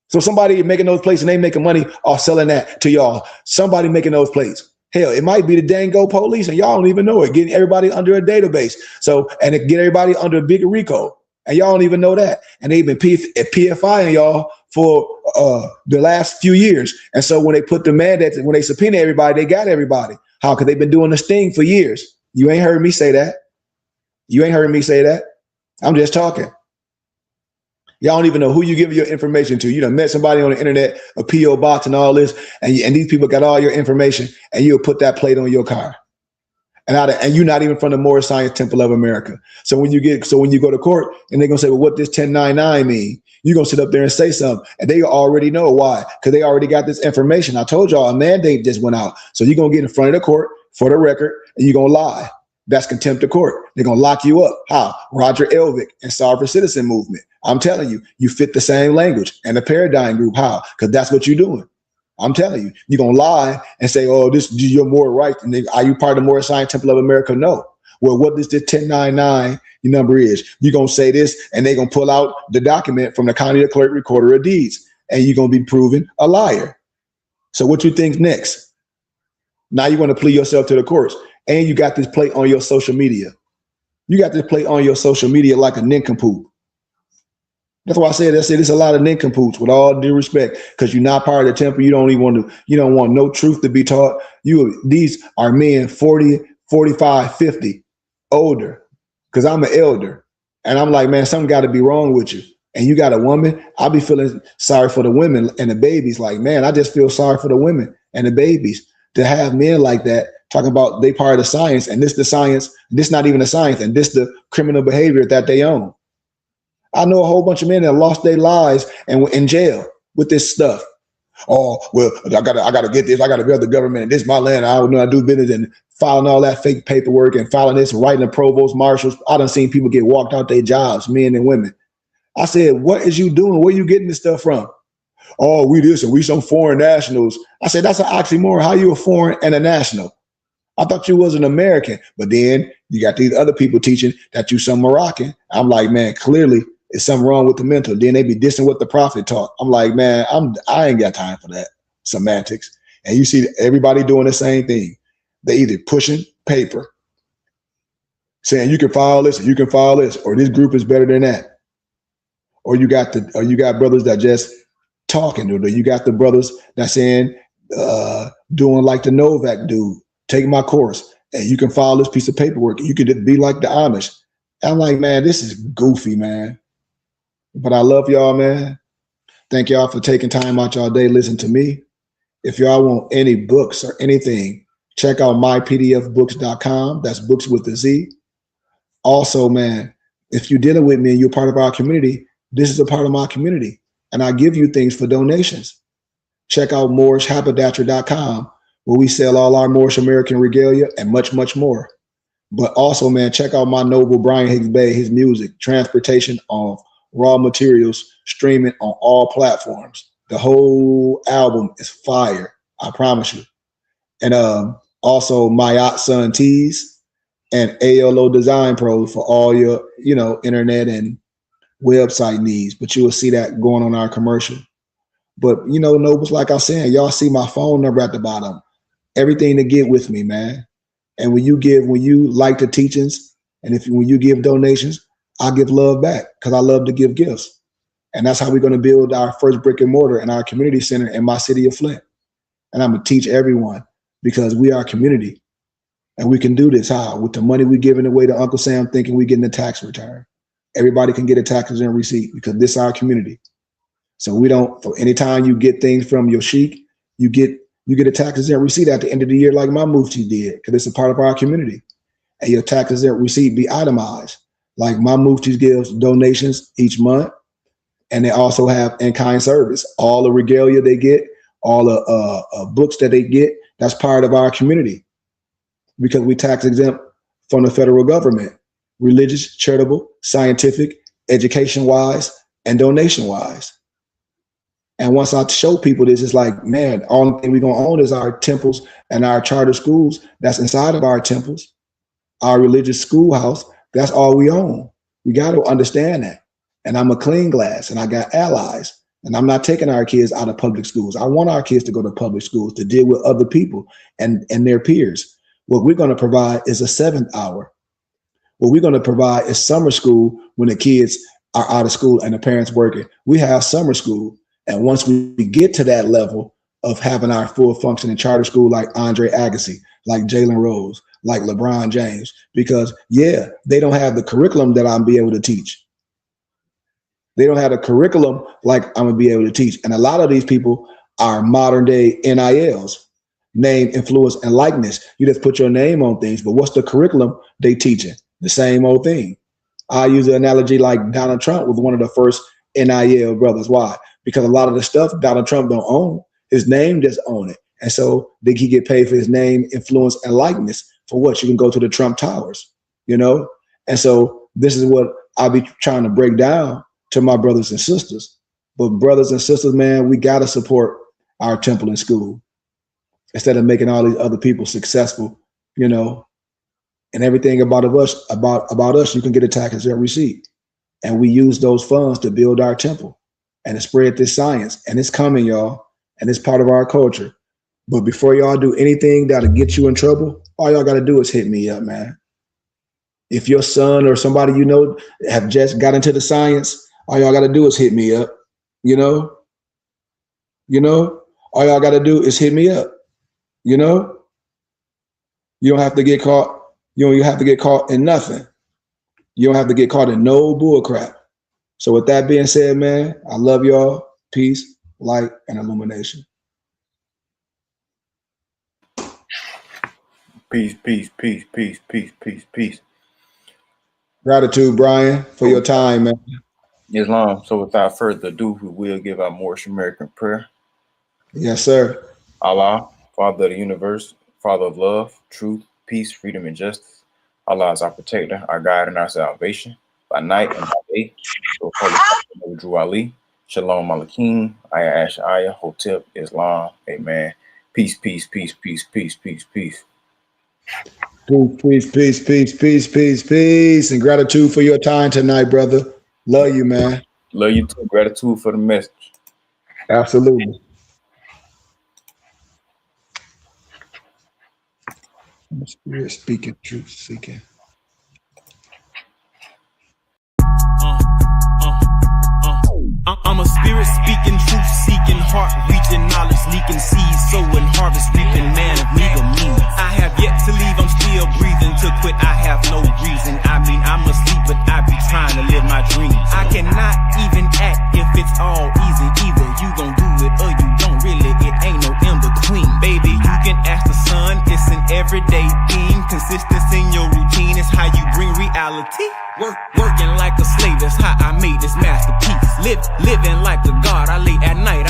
So somebody making those plates and they making money off selling that to y'all. Somebody making those plates. Hell, it might be the Dango police and y'all don't even know it, getting everybody under a database. So, and it get everybody under a bigger RICO. And y'all don't even know that. And they've been PFIing y'all for the last few years. And so when they put the mandate, when they subpoena everybody, they got everybody. How? Because they've been doing this thing for years. You ain't heard me say that. You ain't heard me say that. I'm just talking. Y'all don't even know who you give your information to. You done met somebody on the internet, a P.O. box and all this, and these people got all your information, and you'll put that plate on your car. And you're not even from the Moorish Science Temple of America. So when you go to court and they're gonna say, well, what does 1099 mean? You're gonna sit up there and say something, and they already know why, because they already got this information. I told y'all a mandate just went out. So you're gonna get in front of the court for the record, and you're gonna lie. That's contempt of court. They're gonna lock you up. How? Roger Elvick and Sovereign Citizen Movement. I'm telling you, you fit the same language and the paradigm group. How? Because that's what you're doing. I'm telling you, you're going to lie and say, oh, you're more right. And are you part of the Moorish Science Temple of America? No. Well, what does this 1099 number is? You're going to say this, and they're going to pull out the document from the county clerk recorder of deeds, and you're going to be proven a liar. So what you think next? Now you're going to plea yourself to the courts, and you got this plate on your social media. You got this plate on your social media like a nincompoop. That's why I said it's a lot of nincompoops, with all due respect, because you're not part of the temple. You don't want no truth to be taught. These are men 40, 45, 50, older, because I'm an elder. And I'm like, man, something got to be wrong with you. And you got a woman, I'll be feeling sorry for the women and the babies. Like, man, I just feel sorry for the women and the babies to have men like that talking about they part of the science, and this the science, this not even the science, and this the criminal behavior that they own. I know a whole bunch of men that lost their lives and were in jail with this stuff. Oh, well, I gotta get this. I gotta build the government, and this is my land. I don't know how to do business, and filing all that fake paperwork and filing this, writing the provost marshals. I done seen people get walked out their jobs, men and women. I said, what is you doing? Where you getting this stuff from? Oh, we this and we some foreign nationals. I said, that's an oxymoron. How you a foreign and a national? I thought you was an American, but then you got these other people teaching that you some Moroccan. I'm like, man, clearly there's something wrong with the mental. Then they be dissing what the prophet taught. I'm like, man, I ain't got time for that semantics. And you see everybody doing the same thing. They either pushing paper, saying you can file this, or you can file this, or this group is better than that. Or you got brothers that just talking, or you got the brothers that saying, doing like the Novak dude, take my course, and you can file this piece of paperwork. You could be like the Amish. I'm like, man, this is goofy, man. But I love y'all, man. Thank y'all for taking time out y'all day, listen to me. If y'all want any books or anything, Check out mypdfbooks.com. That's books with a Z. Also, man, if you're dealing with me and you're part of our community, this is a part of my community. And I give you things for donations. Check out moorishhaberdasher.com, where we sell all our Moorish American regalia and much, much more. But also, man, check out my noble Brian Higgs Bay, his music, transportation of raw materials, streaming on all platforms. The whole album is fire, I promise you. And also my Yacht Son Tees and ALO Design Pro for all your, internet and website needs. But you will see that going on our commercial. But, Nobles, like I said, y'all see my phone number at the bottom. Everything to get with me, man. And when you like the teachings, and when you give donations, I give love back because I love to give gifts. And that's how we're going to build our first brick and mortar in our community center in my city of Flint. And I'm going to teach everyone because we are a community. And we can do this how? With the money we're giving away to Uncle Sam thinking we're getting a tax return. Everybody can get a taxes and receipt because this is our community. So we don't, for any time you get things from your sheik, you get a taxes and receipt at the end of the year like my mufti did, because it's a part of our community. And your taxes and receipt be itemized. Like my mufti gives donations each month, and they also have in-kind service. All the regalia they get, all the books that they get, that's part of our community. Because we tax exempt from the federal government, religious, charitable, scientific, education-wise, and donation-wise. And once I show people this, it's like, man, the only thing we're going to own is our temples and our charter schools that's inside of our temples, our religious schoolhouse. That's all we own. We got to understand that. And I'm a clean glass and I got allies. And I'm not taking our kids out of public schools. I want our kids to go to public schools to deal with other people and their peers. What we're going to provide is a 7th hour. What we're going to provide is summer school when the kids are out of school and the parents working. We have summer school. And once we get to that level of having our full functioning charter school like Andre Agassi, like Jalen Rose, like LeBron James, because they don't have the curriculum that I'm be able to teach. They don't have a curriculum like I'm gonna be able to teach. And a lot of these people are modern day NILs, name, influence, and likeness. You just put your name on things, but what's the curriculum they teaching? The same old thing. I use an analogy like Donald Trump was one of the first NIL brothers. Why? Because a lot of the stuff Donald Trump don't own, his name just own it. And so he get paid for his name, influence, and likeness. For what? You can go to the Trump Towers, And so this is what I'll be trying to break down to my brothers and sisters. But brothers and sisters, man, we got to support our temple and school instead of making all these other people successful, and everything about us, you can get a tax and receipt. And we use those funds to build our temple and to spread this science. And it's coming, y'all. And it's part of our culture. But before y'all do anything that'll get you in trouble, all y'all got to do is hit me up, man. If your son or somebody have just got into the science, all y'all got to do is hit me up. All y'all got to do is hit me up. You don't have to get caught. You don't have to get caught in nothing. You don't have to get caught in no bull crap. So with that being said, man, I love y'all. Peace, light, and illumination. Peace, peace, peace, peace, peace, peace, peace. Gratitude, Brian, for your time, man. Islam. So without further ado, we will give our Moorish American prayer. Yes, sir. Allah, Father of the universe, Father of love, truth, peace, freedom, and justice. Allah is our protector, our guide, and our salvation. By night and by day. So Drew Ali, Shalom Malakim, Ayah Ash'aya, Hotep, Islam. Amen. Peace, peace, peace, peace, peace, peace, peace. Peace, peace, peace, peace, peace, peace, and gratitude for your time tonight, brother. Love you, man. Love you too. Gratitude for the message. Absolutely. Spirit speaking, truth seeking. I'm a spirit speaking, truth seeking, heart reaching, knowledge leaking, seeds sowing, harvest reaping, man of meager means. I have yet to leave, I'm still breathing. To quit, I have no reason. I mean, I'm asleep, but I be trying to live my dreams. I cannot even act if it's all easy. Either you gon' do it or you don't. Really, it ain't no in between. Baby, you can ask the sun, it's an everyday theme. Consistency in your routine is how you bring reality. Working like a slave, that's how I made this masterpiece. Living like a god, I lay at night,